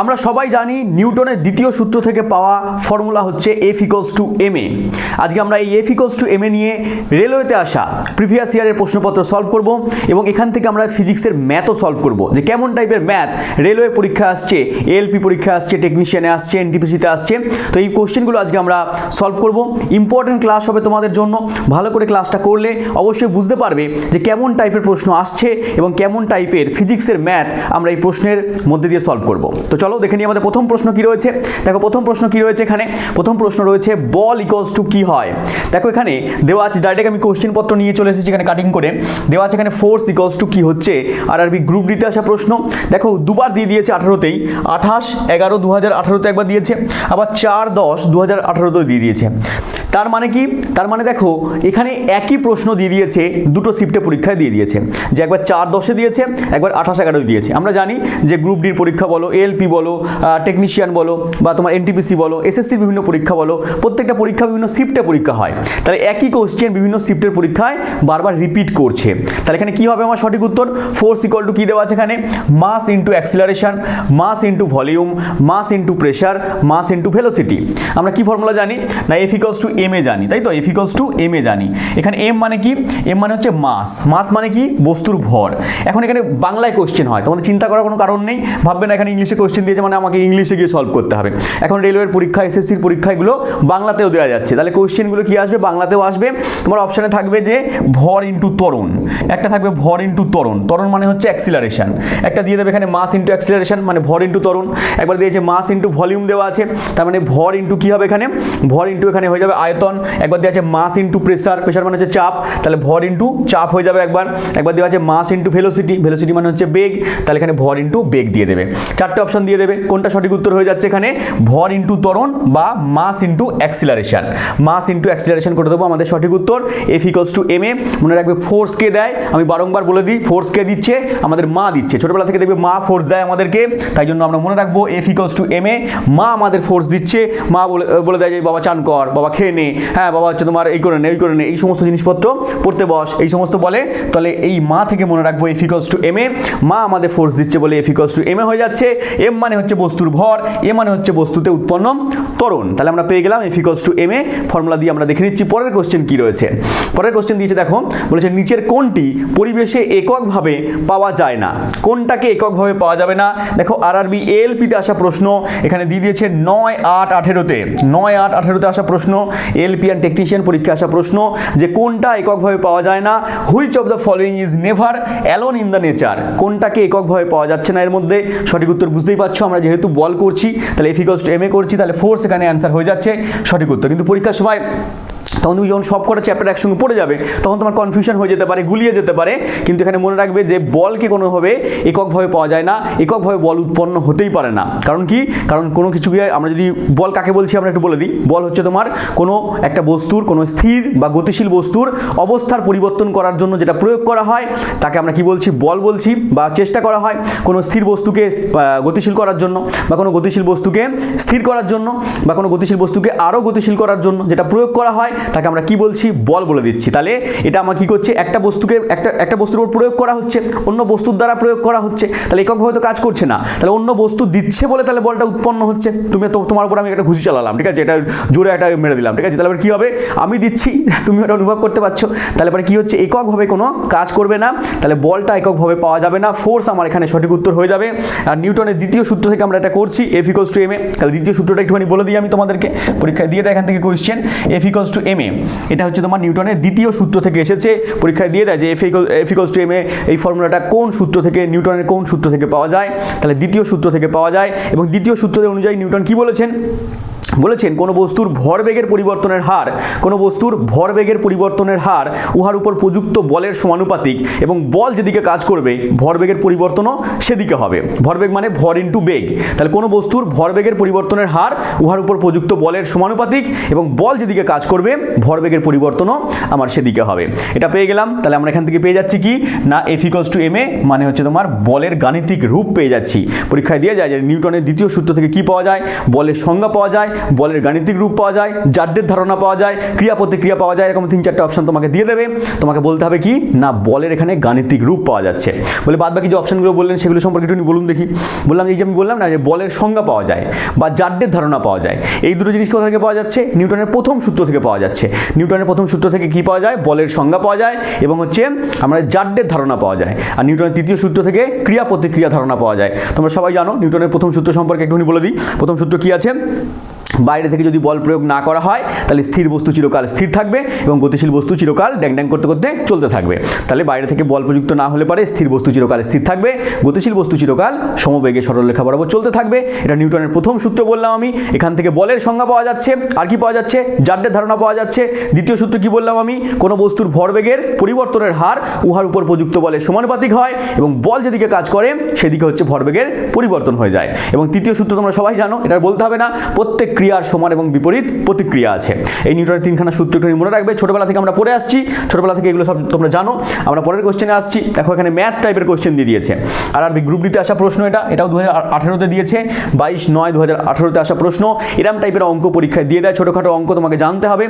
আমরা সবাই জানি নিউটনের দ্বিতীয় সূত্র থেকে পাওয়া ফর্মুলা হচ্ছে F = ma। আজকে আমরা এই F = ma নিয়ে রেলওয়েতে আসা প্রিভিয়াস ইয়ারের প্রশ্নপত্র সলভ করব এবং এখান থেকে আমরা ফিজিক্সের ম্যাথও সলভ করব, যে কেমন টাইপের ম্যাথ রেলওয়ে পরীক্ষা আসছে, এএলপি পরীক্ষা আসছে, টেকনিশিয়ানে আসছে, এনটিপিসিতে আসছে। তো এই কোশ্চেনগুলো আজকে আমরা সলভ করব। ইম্পর্টেন্ট ক্লাস হবে তোমাদের জন্য। ভালো করে ক্লাসটা করলে অবশ্যই বুঝতে পারবে যে কেমন টাইপের প্রশ্ন আসছে এবং কেমন টাইপের ফিজিক্সের ম্যাথ আমরা এই প্রশ্নের মধ্যে দিয়ে সলভ করব। তো চলো দেখে নিই আমাদের প্রথম প্রশ্ন কি রয়েছে। দেখো প্রথম প্রশ্ন কি রয়েছে এখানে। প্রথম প্রশ্ন রয়েছে বল ইকুয়ালস টু কি হয়। দেখো এখানে দেওয়া আছে, ডাইরেক্ট আমি কোশ্চেন পত্র নিয়ে চলে এসেছি এখানে কাটিং করে। দেওয়া আছে এখানে ফোর্স ইকুয়ালস টু কি হচ্ছে, আরআরবি গ্রুপ ডিতে আসা প্রশ্ন। দেখো দুবার দিয়ে দিয়েছে 18তেই, 28/11/2018 একবার দিয়েছে, আবার 4/10/2018 দিয়ে দিয়েছে। তার মানে কি, তার মানে দেখো এখানে একই প্রশ্ন দিয়ে দিয়েছে, দুটো শিফটে পরীক্ষায় দিয়ে দিয়েছে, যে একবার 4/10 দিয়েছে, একবার 28/11 দিয়েছে। আমরা জানি যে গ্রুপ ডির পরীক্ষা বলো, এএলপি বলো, টেকনিশিয়ান বলো, বা তোমার এনটিপিসি বলো, এসএসসির বিভিন্ন পরীক্ষা বলো, প্রত্যেকটা পরীক্ষা বিভিন্ন শিফটে পরীক্ষা হয়। তাহলে একই কোশ্চেন বিভিন্ন শিফটের পরীক্ষায় বারবার রিপিট করছে। তাহলে এখানে কি হবে আমার সঠিক উত্তর, ফোর্স ইকুয়াল টু কি দেওয়া আছে এখানে, mass into acceleration, mass into volume, mass into pressure, mass into velocity. আমরা কি ফর্মুলা জানি না, F = ma জানি, তাই তো। F = ma জানি। এখানে m মানে কি, m মানে হচ্ছে মাস, মাস মানে কি বস্তুর ভর। এখন এখানে বাংলায় কোশ্চেন হয়, তোমাদের চিন্তা করার কোনো কারণ নেই, ভাববে না এখানে ইংলিশে কোশ্চেন দিয়েছে মানে আমাকে ইংলিশে গিয়ে সলভ করতে হবে। এখন রেলওয়ের পরীক্ষা, এসএসসির পরীক্ষাগুলো বাংলাতেও দেওয়া যাচ্ছে, তাহলে কোশ্চেনগুলো কি আসবে, বাংলাতেও আসবে। তোমার অপশানে থাকবে যে ভর ইন্টু ত্বরণ, একটা থাকবে ভর ইন্টু ত্বরণ, ত্বরণ মানে হচ্ছে অ্যাক্সিলারেশন, একটা দিয়ে দেবে এখানে মাস ইন্টু অ্যাক্সিলারেশন মানে ভর ইন্টু ত্বরণ, একবার দিয়েছে মাস ইন্টু ভলিউম দেওয়া আছে, তার মানে ভর ইন্টু কি হবে এখানে, ভর ইন্টু এখানে হয়ে যাবে আয়তন, একবার দেওয়া আছে মাস ইন্টু প্রেসার, প্রেসার মানে হচ্ছে চাপ, তাহলে ভর ইন্টু চাপ হয়ে যাবে একবার দেওয়া আছে মাস ইন্টু ভেলোসিটি, ভেলোসিটি মানে হচ্ছে বেগ, তাহলে এখানে ভর ইন্টু বেগ দিয়ে দেবে। চারটে অপশন দিয়ে দেবে, কোনটা সঠিক উত্তর হয়ে যাচ্ছে এখানে, ভর ইন্টু ত্বরণ বা mass into acceleration, mass into acceleration করে দেবো আমাদের সঠিক উত্তর। F = ma। মনে রাখবে ফোর্স কে দেয়, আমি বারংবার বলে দিই, ফোর্স কে দিচ্ছে, আমাদের মা দিচ্ছে, ছোটবেলা থেকে দেখবে মা ফোর্স দেয় আমাদেরকে, তাই জন্য আমরা মনে রাখবো F = ma, মা আমাদের ফোর্স দিচ্ছে, মা বলে দেয় যে বাবা চান কর, বাবা খেয়ে নে, হ্যাঁ বাবা হচ্ছে তোমার এই করে নে, এই করে নে, এই সমস্ত জিনিসপত্র পড়তে বস, এই সমস্ত বলে। তাহলে এই মা থেকে মনে রাখবো F = ma, মা আমাদের ফোর্স দিচ্ছে বলে F = ma হয়ে যাচ্ছে। m মানে হচ্ছে বস্তুর ভর, a মানে হচ্ছে বস্তুতে উৎপন্ন ত্বরণ। তাহলে আমরা পেয়ে গেলাম F = ma। ফর্মুলা দিয়ে আমরা দেখে নিচ্ছি পরের কোশ্চেন কি রয়েছে। পরের কোশ্চেন দিয়েছে দেখো, বলেছে নিচের কোনটি পরিবেশে এককভাবে পাওয়া যায় না, কোনটাকে এককভাবে পাওয়া যাবে না। দেখো আরআরবি এএলপিতে আসা প্রশ্ন, এখানে দিয়ে দিয়েছে 9/8/18তে, 9/8/18তে আসা প্রশ্ন, এএলপি অ্যান্ড টেকনিশিয়ান পরীক্ষা আসা প্রশ্ন, যে কোনটা এককভাবে পাওয়া যায় না, which of the following is never alone in the nature, কোনটাকে এককভাবে পাওয়া যাচ্ছে না এর মধ্যে। সঠিক উত্তর বুঝতেই পারছো, আমরা যেহেতু বল করছি তাহলে F = ma করছি, তাহলে ফোর্স এখানে অ্যান্সার হয়ে যাচ্ছে সঠিক উত্তর। কিন্তু পরীক্ষার সময় তখন তুমি যখন সব কটা চ্যাপ্টার একসঙ্গে পড়ে যাবে তখন তোমার কনফিউশন হয়ে যেতে পারে, গুলিয়ে যেতে পারে। কিন্তু এখানে মনে রাখবে যে বলকে কোনোভাবে এককভাবে পাওয়া যায় না, এককভাবে বল উৎপন্ন হতেই পারে না। কারণ কি, কারণ কোনো কিছুকে আমরা যদি, বল কাকে বলছি আমরা একটু বলে দিই। বল হচ্ছে তোমার কোনো একটা বস্তুর, কোনো স্থির বা গতিশীল বস্তুর অবস্থার পরিবর্তন করার জন্য যেটা প্রয়োগ করা হয় তাকে আমরা কি বলছি, বল বলছি, বা চেষ্টা করা হয় কোনো স্থির বস্তুকে গতিশীল করার জন্য, বা কোনো গতিশীল বস্তুকে স্থির করার জন্য, বা কোনো গতিশীল বস্তুকে আরও গতিশীল করার জন্য যেটা প্রয়োগ করা হয় তাকে আমরা কি বলছি, বল বলে দিচ্ছি। তাহলে এটা আমার কি করছে, একটা বস্তুকে একটা বস্তুর উপর প্রয়োগ করা হচ্ছে, অন্য বস্তুর দ্বারা প্রয়োগ করা হচ্ছে, তাহলে এককভাবে তো কাজ করছে না, তাহলে অন্য বস্তু দিচ্ছে বলে তাহলে বলটা উৎপন্ন হচ্ছে। তোমার উপর আমি একটা ঘুষি চালালাম, ঠিক আছে, এটা জোরে একটা মেরে দিলাম, ঠিক আছে, তাহলে কি হবে, আমি দিচ্ছি, তুমি এটা অনুভব করতে পারছো, তাহলে পরে কি হচ্ছে, এককভাবে কোনো কাজ করবে না, তাহলে বলটা এককভাবে পাওয়া যাবে না। ফোর্স আমার এখানে সঠিক উত্তর হয়ে যাবে। আর নিউটনের দ্বিতীয় সূত্র থেকে আমরা এটা করছি, F = ma। তাহলে দ্বিতীয় সূত্রটা একটুখানি বলে দিই আমি তোমাদেরকে, পরীক্ষায় দিয়ে দেয় এখান থেকে কোয়েশ্চেন, F = ma, এটা হচ্ছে তোমার নিউটনের দ্বিতীয় সূত্র থেকে এসেছে, পরীক্ষায় দিয়ে দেয় যে F = ma এই ফর্মুলাটা কোন সূত্র থেকে, নিউটনের কোন সূত্র থেকে পাওয়া যায়, তাহলে দ্বিতীয় সূত্র থেকে পাওয়া যায়। এবং দ্বিতীয় সূত্রের অনুযায়ী নিউটন কি বলেছেন, কোনো বস্তুর ভরবেগের পরিবর্তনের হার, কোনো বস্তুর ভরবেগের পরিবর্তনের হার উহার উপর প্রযুক্ত বলের সমানুপাতিক, এবং বল যেদিকে কাজ করবে ভরবেগের পরিবর্তনও সেদিকে হবে। ভরবেগ মানে ভর ইন্টু বেগ, তাহলে কোনো বস্তুর ভরবেগের পরিবর্তনের হার উহার উপর প্রযুক্ত বলের সমানুপাতিক, এবং বল যেদিকে কাজ করবে ভরবেগের পরিবর্তনও আমার সেদিকে হবে। এটা পেয়ে গেলাম। তাহলে আমরা এখান থেকে পেয়ে যাচ্ছি কি না, F = ma মানে হচ্ছে তোমার বলের গাণিতিক রূপ পেয়ে যাচ্ছি। পরীক্ষায় দিয়ে যায় যে নিউটনের দ্বিতীয় সূত্র থেকে কি পাওয়া যায়, বলের সংজ্ঞা পাওয়া যায়, বলের গাণিতিক রূপ পাওয়া যায়, জাড্ডের ধারণা পাওয়া যায়, ক্রিয়া প্রতিক্রিয়া পাওয়া যায়, এরকম 3-4টে অপশন তোমাকে দিয়ে দেবে। তোমাকে বলতে হবে কি না বলের এখানে গাণিতিক রূপ পাওয়া যাচ্ছে। বলে বাদ বাকি যে অপশনগুলো বললেন সেগুলো সম্পর্কে একটু বলুন দেখি। বললাম এই যে আমি বললাম না যে বলের সংজ্ঞা পাওয়া যায় বা জাড্ডের ধারণা পাওয়া যায়, এই দুটো জিনিস কোথা থেকে পাওয়া যাচ্ছে? নিউটনের প্রথম সূত্র থেকে পাওয়া যাচ্ছে। নিউটনের প্রথম সূত্র থেকে কি পাওয়া যায়? বলের সংজ্ঞা পাওয়া যায় এবং হচ্ছে আমরা জাড্ডের ধারণা পাওয়া যায়। আর নিউটনের তৃতীয় সূত্র থেকে ক্রিয়া প্রতিক্রিয়া ধারণা পাওয়া যায়। তোমরা সবাই জানো নিউটনের প্রথম সূত্র সম্পর্কে একটুখানি বলে দিই। প্রথম সূত্র কি আছে? বাইরে থেকে যদি বল প্রয়োগ না করা হয় তাহলে স্থির বস্তু চিরকাল স্থির থাকবে এবং গতিশীল বস্তু চিরকাল ড্যাং ড্যাং করতে করতে চলতে থাকবে। তাহলে বাইরে থেকে বল প্রযুক্ত না হলে পারে স্থির বস্তু চিরকাল স্থির থাকবে, গতিশীল বস্তু চিরকাল সমবেগে সরলরেখা বরাবর চলতে থাকবে। এটা নিউটনের প্রথম সূত্র বললাম আমি। এখান থেকে বলের সংজ্ঞা পাওয়া যাচ্ছে। আর কি পাওয়া যাচ্ছে? জাড্ডের ধারণা পাওয়া যাচ্ছে। দ্বিতীয় সূত্র কি বললাম আমি? কোনো বস্তুর ভরবেগের পরিবর্তনের হার উহার উপর প্রযুক্ত বলের সমানুপাতিক হয় এবং বল যেদিকে কাজ করে সেদিকে হচ্ছে ভরবেগের পরিবর্তন হয়ে যায়। এবং তৃতীয় সূত্র তোমরা সবাই জানো, এটা বলতে হবে না, প্রত্যেক ক্রিয়ার সমান এবং বিপরীত প্রতিক্রিয়া আছে। এই নিউটনের তিনখানা সূত্র একটু মনে রাখবে, ছোটবেলা থেকে আমরা পড়ে আসছি, ছোটবেলা থেকে এগুলো সব তোমরা জানো। আমরা পরের কোশ্চেনে আসছি। দেখো এখানে ম্যাথ টাইপের কোশ্চেন দিয়ে দিয়েছে। আর গ্রুপ ডিতে আসা প্রশ্ন, এটাও 2018-তে দিয়েছে, 22/9/2018-তে আসা প্রশ্ন। এরম টাইপের অঙ্ক পরীক্ষায় দিয়ে দেয়, ছোটখাটো অঙ্ক তোমাকে জানতে হবে।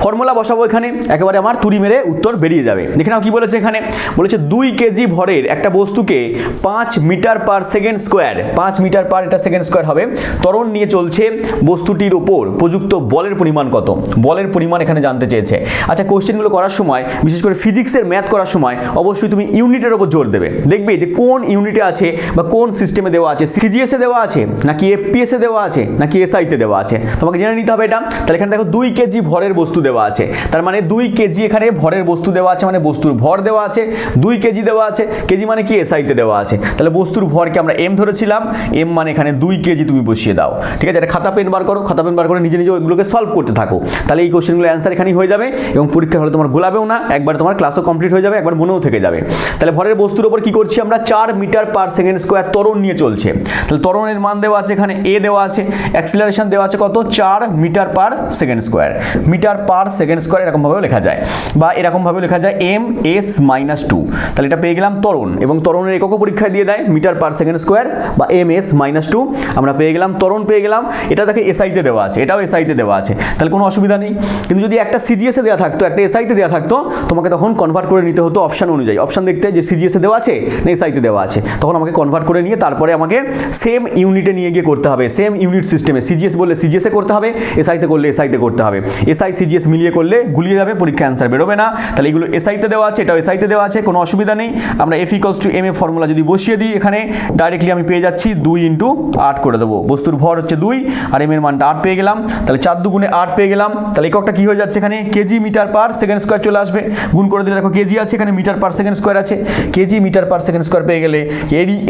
ফর্মুলা বসাবো এখানে, একেবারে আমার তুড়ি মেরে উত্তর বেরিয়ে যাবে। দেখে নাও কি বলেছে এখানে। বলেছে 2 কেজি ভরের একটা বস্তুকে 5 metre per second square, 5 metre per এটা সেকেন্ড স্কোয়ার হবে, ত্বরণ নিয়ে চলছে। বস্তুটির ওপর প্রযুক্ত বলের পরিমাণ কত? বলের পরিমাণ এখানে জানতে চেয়েছে। আচ্ছা, কোশ্চেনগুলো করার সময়, বিশেষ করে ফিজিক্সের ম্যাথ করার সময় অবশ্যই তুমি ইউনিটের উপর জোর দেবে। দেখবে যে কোন ইউনিটে আছে বা কোন সিস্টেমে দেওয়া আছে, সিজিএস এ দেওয়া আছে নাকি এফপিএস এ দেওয়া আছে নাকি এসআইতে দেওয়া আছে, তোমাকে জেনে নিতে হবে এটা। তাহলে এখানে দেখো 2 কেজি ভরের বস্তু দেওয়া আছে, তার মানে 2 কেজি এখানে ভরের বস্তু দেওয়া আছে, মানে বস্তুর ভর দেওয়া আছে, 2 কেজি দেওয়া আছে, কেজি মানে কি এসআইতে দেওয়া আছে। তাহলে বস্তুর ভরকে আমরা এম ধরেছিলাম, এম মানে এখানে 2 কেজি তুমি বসিয়ে দাও। ঠিক আছে, এটা খাতা পেন বার করো, খাতা পেন বার করে নিজে নিজে ওইগুলোকে সলভ করতে থাকো। তাহলে এই কোশ্চেনগুলো অ্যান্সার এখানেই হয়ে যাবে এবং পরীক্ষার হলে তোমার গোলাবেও না, একবার তোমার ক্লাসও কমপ্লিট হয়ে যাবে, একবার মনেও থেকে যাবে। তাহলে ভরের বস্তুর উপর কি করছি আমরা? 4 মিটার পার সেকেন্ড স্কোয়ার ত্বরণ নিয়ে চলছে। তাহলে ত্বরণের মান দেওয়া আছে এখানে, এ দেওয়া আছে, অ্যাক্সিলারেশন দেওয়া আছে কত? 4 meter per second square. Meter per second square এরকমভাবেও লেখা যায় বা এরকমভাবেও লেখা যায় ms-2। তাহলে এটা পেয়ে গেলাম ত্বরণ, এবং ত্বরণের এককও পরীক্ষায় দিয়ে দেয় মিটার পার সেকেন্ড স্কোয়ার বা ms-2। আমরা পেয়ে গেলাম ত্বরণ, পেয়ে গেলাম। এটা দেখে এসআইতে দেওয়া আছে, এটাও এসআইতে দেওয়া আছে, তাহলে কোনো অসুবিধা নেই। কিন্তু যদি একটা সিজিএসে দেওয়া থাকতো, একটা এসআইতে দেওয়া থাকতো, তোমাকে তখন কনভার্ট করে নিতে হতো অপশন অনুযায়ী। অপশন দেখতে যে সিজিএসে দেওয়া আছে না এসআইতে দেওয়া আছে, তখন আমাকে কনভার্ট করে নিয়ে তারপরে আমাকে সেম ইউনিটে নিয়ে গিয়ে করতে হবে, সেম ইউনিট সিস্টেমে। সিজিএস বললে সিজিএসে করতে হবে, এসআইতে করলে এসআইতে করতে হবে। এসআই সিজিএস মিলিয়ে করলে গুলিয়ে যাবে, পরীক্ষা অ্যান্সার বেরোবে না। তাহলে এগুলো এসআইতে দেওয়া আছে, এটাও এসআইতে দেওয়া আছে, কোনো অসুবিধা নেই। আমরা F=ma ফর্মুলা যদি বসিয়ে দিই এখানে, ডাইরেক্টলি আমি পেয়ে যাচ্ছি 2 × 8 করে দেবো। বস্তুর ভর হচ্ছে 2 আর এম এর মানটা 8 পেয়ে গেলাম। তাহলে 4 × 2 = 8 পেয়ে গেলাম। তাহলে এককটা কি হয়ে যাচ্ছে এখানে? KG metre per second square চলে আসবে। গুণ করে দিলে দেখো কেজি আছে, এখানে মিটার পার সেকেন্ড স্কোয়ার আছে। KG metre per second square পেয়ে গেলে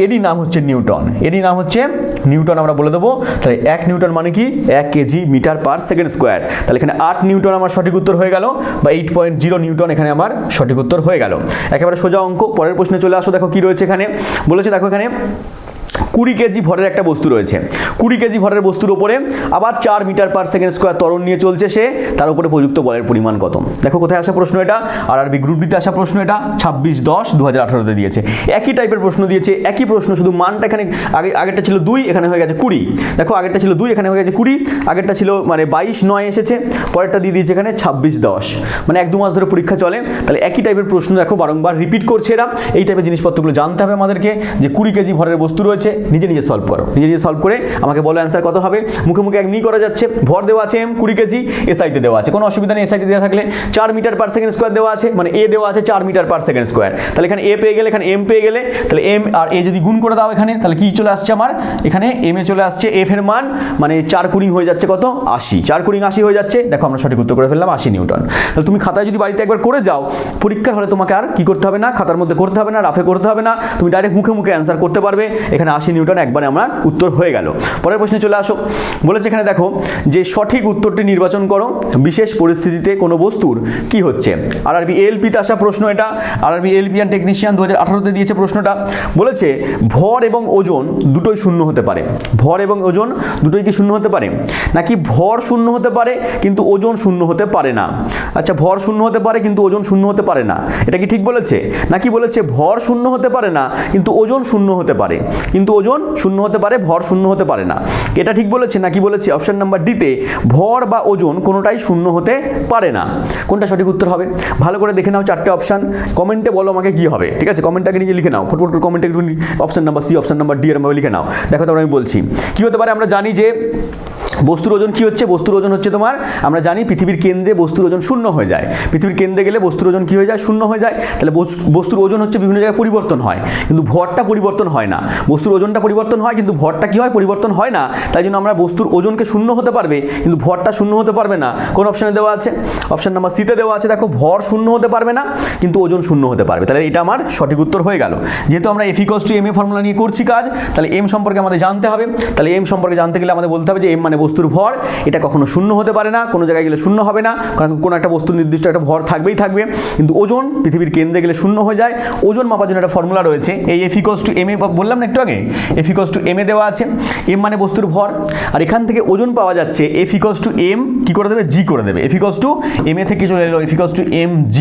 এরই নাম হচ্ছে নিউটন, এরই নাম হচ্ছে নিউটন আমরা বলে দেবো। তাহলে 1 নিউটন মানে কি? 1 KG metre per second square. তাহলে এখানে 8 নিউটন আমার সঠিক উত্তর হয়ে গেল, বা 8.0 নিউটন এখানে আমার সঠিক উত্তর হয়ে গেল। একেবারে সোজা অঙ্ক। পরের প্রশ্নে চলে আসো, দেখো কি রয়েছে এখানে। বলেছে দেখো এখানে 20 কেজি ভরের একটা বস্তু রয়েছে। 20 কেজি ভরের বস্তুর উপরে আবার 4 মিটার পার সেকেন্ড স্কোয়ার ত্বরণ নিয়ে চলছে সে, তার উপরে প্রযুক্ত বলের পরিমাণ কত? দেখো কোথায় আসা প্রশ্ন এটা, আরআরবি গ্রুপ ডিতে আসা প্রশ্ন এটা, 26/10/2018-তে দিয়েছে। একই টাইপের প্রশ্ন দিয়েছে, একই প্রশ্ন, শুধু মানটা এখানে আগেরটা ছিল 2, এখানে হয়ে গেছে 20। দেখো আগেরটা ছিল 2, এখানে হয়ে গেছে 20। আগেরটা ছিল মানে 22/9 এসেছে, পরেরটা দিয়ে দিয়েছে এখানে 26/10, মানে 1-2 মাস ধরে পরীক্ষা চলে। তাহলে একই টাইপের প্রশ্ন দেখো বারংবার রিপিট করছে এরা। এই টাইপের জিনিসপত্রগুলো জানতে হবে আমাদেরকে, যে 20 কেজি ভরের বস্তু রয়েছে, নিজে নিজে সলভ করো, নিজে নিজে সলভ করে আমাকে বলো অ্যান্সার কত হবে। মুখে মুখে এমনি করা যাচ্ছে। ভর দেওয়া আছে এম, 20 কেজি, এসআইতে দেওয়া আছে, কোনো অসুবিধা নেই। এসআইতে দেওয়া থাকলে 4 মিটার পার সেকেন্ড স্কোয়ার দেওয়া আছে, মানে এ দেওয়া আছে 4 মিটার পার সেকেন্ড স্কোয়ার। তাহলে এখানে এ পেয়ে গেলে এখানে এম পেয়ে গেলে, তাহলে এম আর এ যদি গুণ করে দাও এখানে, তাহলে কি চলে আসছে আমার এখানে? এম এ চলে আসছে এফ এর মান, মানে 4 × হয়ে যাচ্ছে কত? 80। 4 × 80 হয়ে যাচ্ছে। দেখো আমরা সঠিক উত্তর করে ফেললাম, 80 নিউটন। তাহলে তুমি খাতায় যদি বাড়িতে একবার করে যাও, পরীক্ষার হলে তোমাকে আর কি করতে হবে না, খাতার মধ্যে করতে হবে না, রাফে করতে হবে না, তুমি ডাইরেক্ট মুখে মুখে অ্যান্সার করতে পারবে। এখানে 80 নিউটন একবারে আমরা উত্তর হয়ে গেল। পরের প্রশ্নে চলে আসো। বলেছে এখানে দেখো যে সঠিক উত্তরটি নির্বাচন করো। বিশেষ পরিস্থিতিতে কোনো বস্তুর কি হচ্ছে? আরআরবি এলপিতে আসা প্রশ্ন এটা, আরআরবি এলপি অ্যান্ড টেকনিশিয়ান 2018-তে দিয়েছে প্রশ্নটা। বলেছে ভর এবং ওজন দুটোই শূন্য হতে পারে। ভর এবং ওজন দুটোই কি শূন্য হতে পারে? নাকি ভর শূন্য হতে পারে কিন্তু ওজন শূন্য হতে পারে না? আচ্ছা, ভর শূন্য হতে পারে কিন্তু ওজন শূন্য হতে পারে না, এটা কি ঠিক বলেছে? নাকি বলেছে ভর শূন্য হতে পারে না কিন্তু ওজন শূন্য হতে পারে, কিন্তু কিন্তু ওজন শূন্য হতে পারে, ভর শূন্য হতে পারে না। এটা ঠিক বলেছে নাকি বলেছে অপশন নাম্বার ডিতে ভর বা ওজন কোনোটাই শূন্য হতে পারে না। কোনটা সঠিক উত্তর হবে? ভালো করে দেখে নাও চারটে অপশন, কমেন্টে বলো আমাকে কি হবে, ঠিক আছে? কমেন্টটাকে নিজে লিখে নাও, ফুটফুট করে কমেন্টে একটু option number C, option number D এর মধ্যে লিখে নাও। দেখো তারপর আমি বলছি কি হতে পারে। আমরা জানি যে বস্তুর ওজন কি হচ্ছে, বস্তুর ওজন হচ্ছে তোমার, আমরা জানি পৃথিবীর কেন্দ্রে বস্তুর ওজন শূন্য হয়ে যায়। পৃথিবীর কেন্দ্রে গেলে বস্তুর ওজন কি হয়ে যায়? শূন্য হয়ে যায়। তাহলে বস্তুর ওজন হচ্ছে বিভিন্ন জায়গায় পরিবর্তন হয়, কিন্তু ভরটা পরিবর্তন হয় না। বস্তুর ওজনটা পরিবর্তন হয় কিন্তু ভরটা কি হয়? পরিবর্তন হয় না। তাই জন্য আমরা বস্তুর ওজনকে শূন্য হতে পারবে কিন্তু ভরটা শূন্য হতে পারবে না। কোন অপশনে দেওয়া আছে? অপশন নাম্বার সিতে দেওয়া আছে। দেখো ভর শূন্য হতে পারবে না কিন্তু ওজন শূন্য হতে পারবে। তাহলে এটা আমার সঠিক উত্তর হয়ে গেল। যেহেতু আমরা F = ma ফর্মুলা নিয়ে করছি কাজ, তাহলে m সম্পর্কে আমাদের জানতে হবে। তাহলে m সম্পর্কে জানতে গেলে আমাদের বলতে হবে যে m মানে বস্তুর ভর, এটা কখনো শূন্য হতে পারে না, কোনো জায়গায় গেলে শূন্য হবে না, কারণ কোনো একটা বস্তুর নির্দিষ্ট একটা ভর থাকবেই থাকবে। কিন্তু ওজন পৃথিবীর কেন্দ্রে গেলে শূন্য হয়ে যায়। ওজন মাপার জন্য একটা ফর্মুলা রয়েছে, এই F = ma বললাম না একটু আগে, F = ma দেওয়া আছে। m মানে বস্তুর ভর, আর এখান থেকে ওজন পাওয়া যাচ্ছে F = m কি করে দেবে? g করে দেবে। F = ma থেকে চলে এলো F = mg।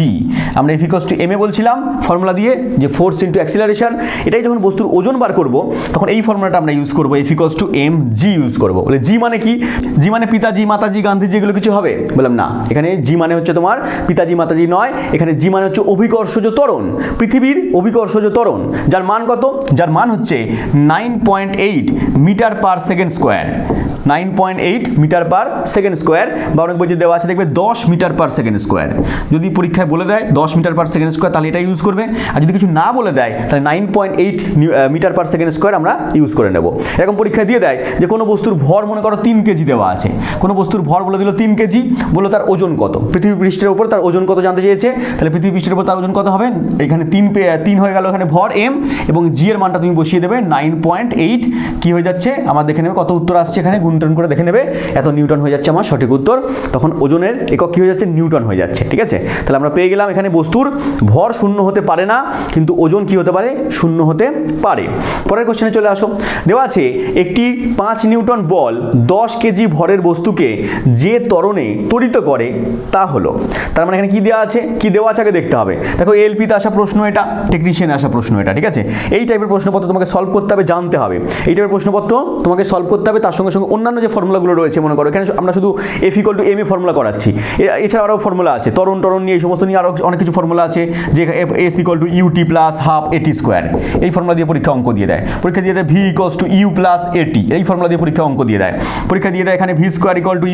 আমরা F = ma বলছিলাম ফর্মুলা দিয়ে যে ফোর্স ইনটু অ্যাক্সিলারেশন। এটাই যখন বস্তুর ওজন বার করব তখন এই ফর্মুলাটা আমরা ইউজ করব, F = mg ইউজ করব। বলে g মানে কি? g মানে পিতাজি, মাতাজি, গান্ধীজি, এগুলো কিছু হবে? বললাম না, এখানে জি মানে হচ্ছে তোমার পিতাজি মাতাজি নয়, এখানে জি মানে হচ্ছে অভিকর্ষজ ত্বরণ, পৃথিবীর অভিকর্ষজ ত্বরণ, যার মান কত? যার মান হচ্ছে 9.8 metre per second square. 9.8 metre per second square, বা অনেক বই দেওয়া আছে দেখবে 10 মিটার পার সেকেন্ড স্কোয়ার। যদি পরীক্ষায় বলে দেয় 10 মিটার পার সেকেন্ড স্কোয়ার তাহলে এটা ইউজ করবে, আর যদি কিছু না বলে দেয় তাহলে 9.8 মিটার পার সেকেন্ড স্কোয়ার আমরা ইউজ করে নেব। এরকম পরীক্ষায় দিয়ে দেয় যে কোনো বস্তুর ভর মনে করো 3 কেজি দেওয়া আছে, কোনো বস্তুর ভর বলে দিল 3 কেজি, বললো তার ওজন কত, পৃথিবী পৃষ্ঠের উপর তার ওজন কত জানতে চেয়েছে। তাহলে পৃথিবী পৃষ্ঠের উপর তার ওজন কত হবে? এখানে 3 হয়ে গেল, এখানে ভর m এবং জি এর মানটা তুমি বসিয়ে দেবে 9.8 কি হয়ে যাচ্ছে আমার দেখে নেবে কত উত্তর আসছে, এখানে গুণটন করে দেখে নেবে এত নিউটন হয়ে যাচ্ছে আমার সঠিক উত্তর। তখন ওজনের একক কি হয়ে যাচ্ছে? নিউটন হয়ে যাচ্ছে। ঠিক আছে, তাহলে আমরা পেয়ে গেলাম এখানে বস্তুর ভর শূন্য হতে পারে না কিন্তু ওজন কি হতে পারে? শূন্য হতে পারে। পরের কোশ্চেনে চলে আসো। দেওয়া আছে একটি 5 নিউটন বল 10 কেজি ভরের বস্তুকে যে ত্বরণে ত্বরিত করে তা হলো। তার মানে এখানে কি দেওয়া আছে? কি দেওয়া আছে আগে দেখতে হবে। দেখো এলপিতে আসা প্রশ্ন, এটা টেকনিশিয়ানে আসা প্রশ্ন, এটা ঠিক আছে। এই টাইপের প্রশ্নপত্র তোমাকে সলভ করতে হবে, জানতে হবে। এই টাইপের প্রশ্নপত্র তোমাকে সলভ করতে হবে, তার সঙ্গে সঙ্গে অন্যান্য যে ফর্মুলাগুলো রয়েছে, মনে করো এখানে আমরা শুধু F = ma ফর্মুলা করাচ্ছি, এছাড়া আরও ফর্মুলা আছে, ত্বরণ নিয়ে এই সমস্ত নিয়ে আরও অনেক কিছু ফর্মুলা আছে, যে S = ut + half at², এই ফর্মুলা দিয়ে পরীক্ষা অঙ্ক দিয়ে দেয়। পরীক্ষা দিয়ে দেয় V = u + at, এই ফর্মুলা দিয়ে পরীক্ষা অঙ্ক দিয়ে দেয়। পরীক্ষা দিয়ে দেয় এখানে v² =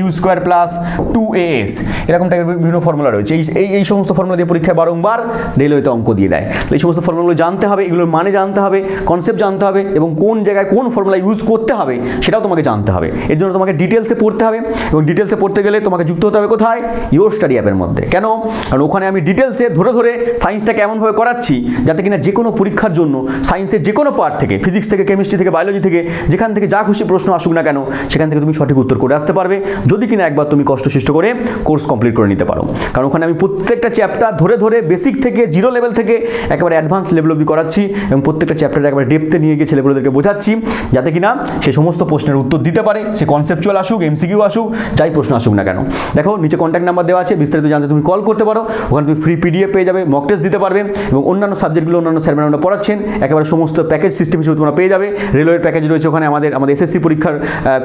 u² + 2as, এরকম টাইপের বিভিন্ন ফর্মুলা রয়েছে। এই সমস্ত ফর্মুলা দিয়ে পরীক্ষায় বারংবার রেলওয়েতে অঙ্ক দিয়ে দেয়। এই সমস্ত ফর্মুলাগুলো জানতে হবে, এগুলোর মানে জানতে হবে, কনসেপ্ট জানতে হবে, এবং কোন জায়গায় কোন ফর্মুলা ইউজ করতে হবে সেটাও তোমাকে জানতে হবে। এর জন্য তোমাকে ডিটেলসে পড়তে হবে, এবং ডিটেলসে পড়তে গেলে তোমাকে যুক্ত হতে হবে কোথায়? ইয়োর স্টাডি অ্যাপের মধ্যে। কেন? কারণ ওখানে আমি ডিটেলসে ধরে ধরে সায়েন্সটাকে এমনভাবে করাচ্ছি যাতে কিনা যে কোনো পরীক্ষার জন্য সায়েন্সের যে কোনো পার্ট থেকে, ফিজিক্স থেকে, কেমিস্ট্রি থেকে, বায়োলজি থেকে, যেখান থেকে যা খুশি প্রশ্ন আসুক না কেন সেখান থেকে তুমি সঠিক উত্তর করে আসতে পারবে, যদি কিনা একবার তুমি কষ্টসৃষ্ট করে কোর্স কমপ্লিট করে নিতে পারো। কারণ ওখানে আমি প্রত্যেকটা চ্যাপ্টার ধরে ধরে বেসিক থেকে 0 লেভেল থেকে একেবারে অ্যাডভান্স লেভেল অবধি করাচ্ছি, এবং প্রত্যেকটা চ্যাপ্টারে একবারে ডেপথে নিয়ে গিয়ে ছেলেগুলোদেরকে বোঝাচ্ছি যাতে কিনা সে সমস্ত প্রশ্নের উত্তর দিতে পারে, সে কনসেপচুয়াল আসুক, এমসিকিউ আসুক, যাই প্রশ্ন আসুক না কেন। দেখো নিচে কন্ট্যাক্ট নাম্বার দেওয়া আছে, বিস্তারিত জানতে তুমি কল করতে পারো। ওখানে তুমি ফ্রি PDF পেয়ে যাবে, মক টেস্ট দিতে পারবে, এবং অন্যান্য সাবজেক্টগুলো অন্যান্য স্যার ম্যাডামরা পড়াচ্ছেন, একেবারে সমস্ত প্যাকেজ সিস্টেম হিসেবে তোমরা পেয়ে যাবে। রেলওয়ের প্যাকেজ রয়েছে ওখানে, আমাদের SSC পরীক্ষার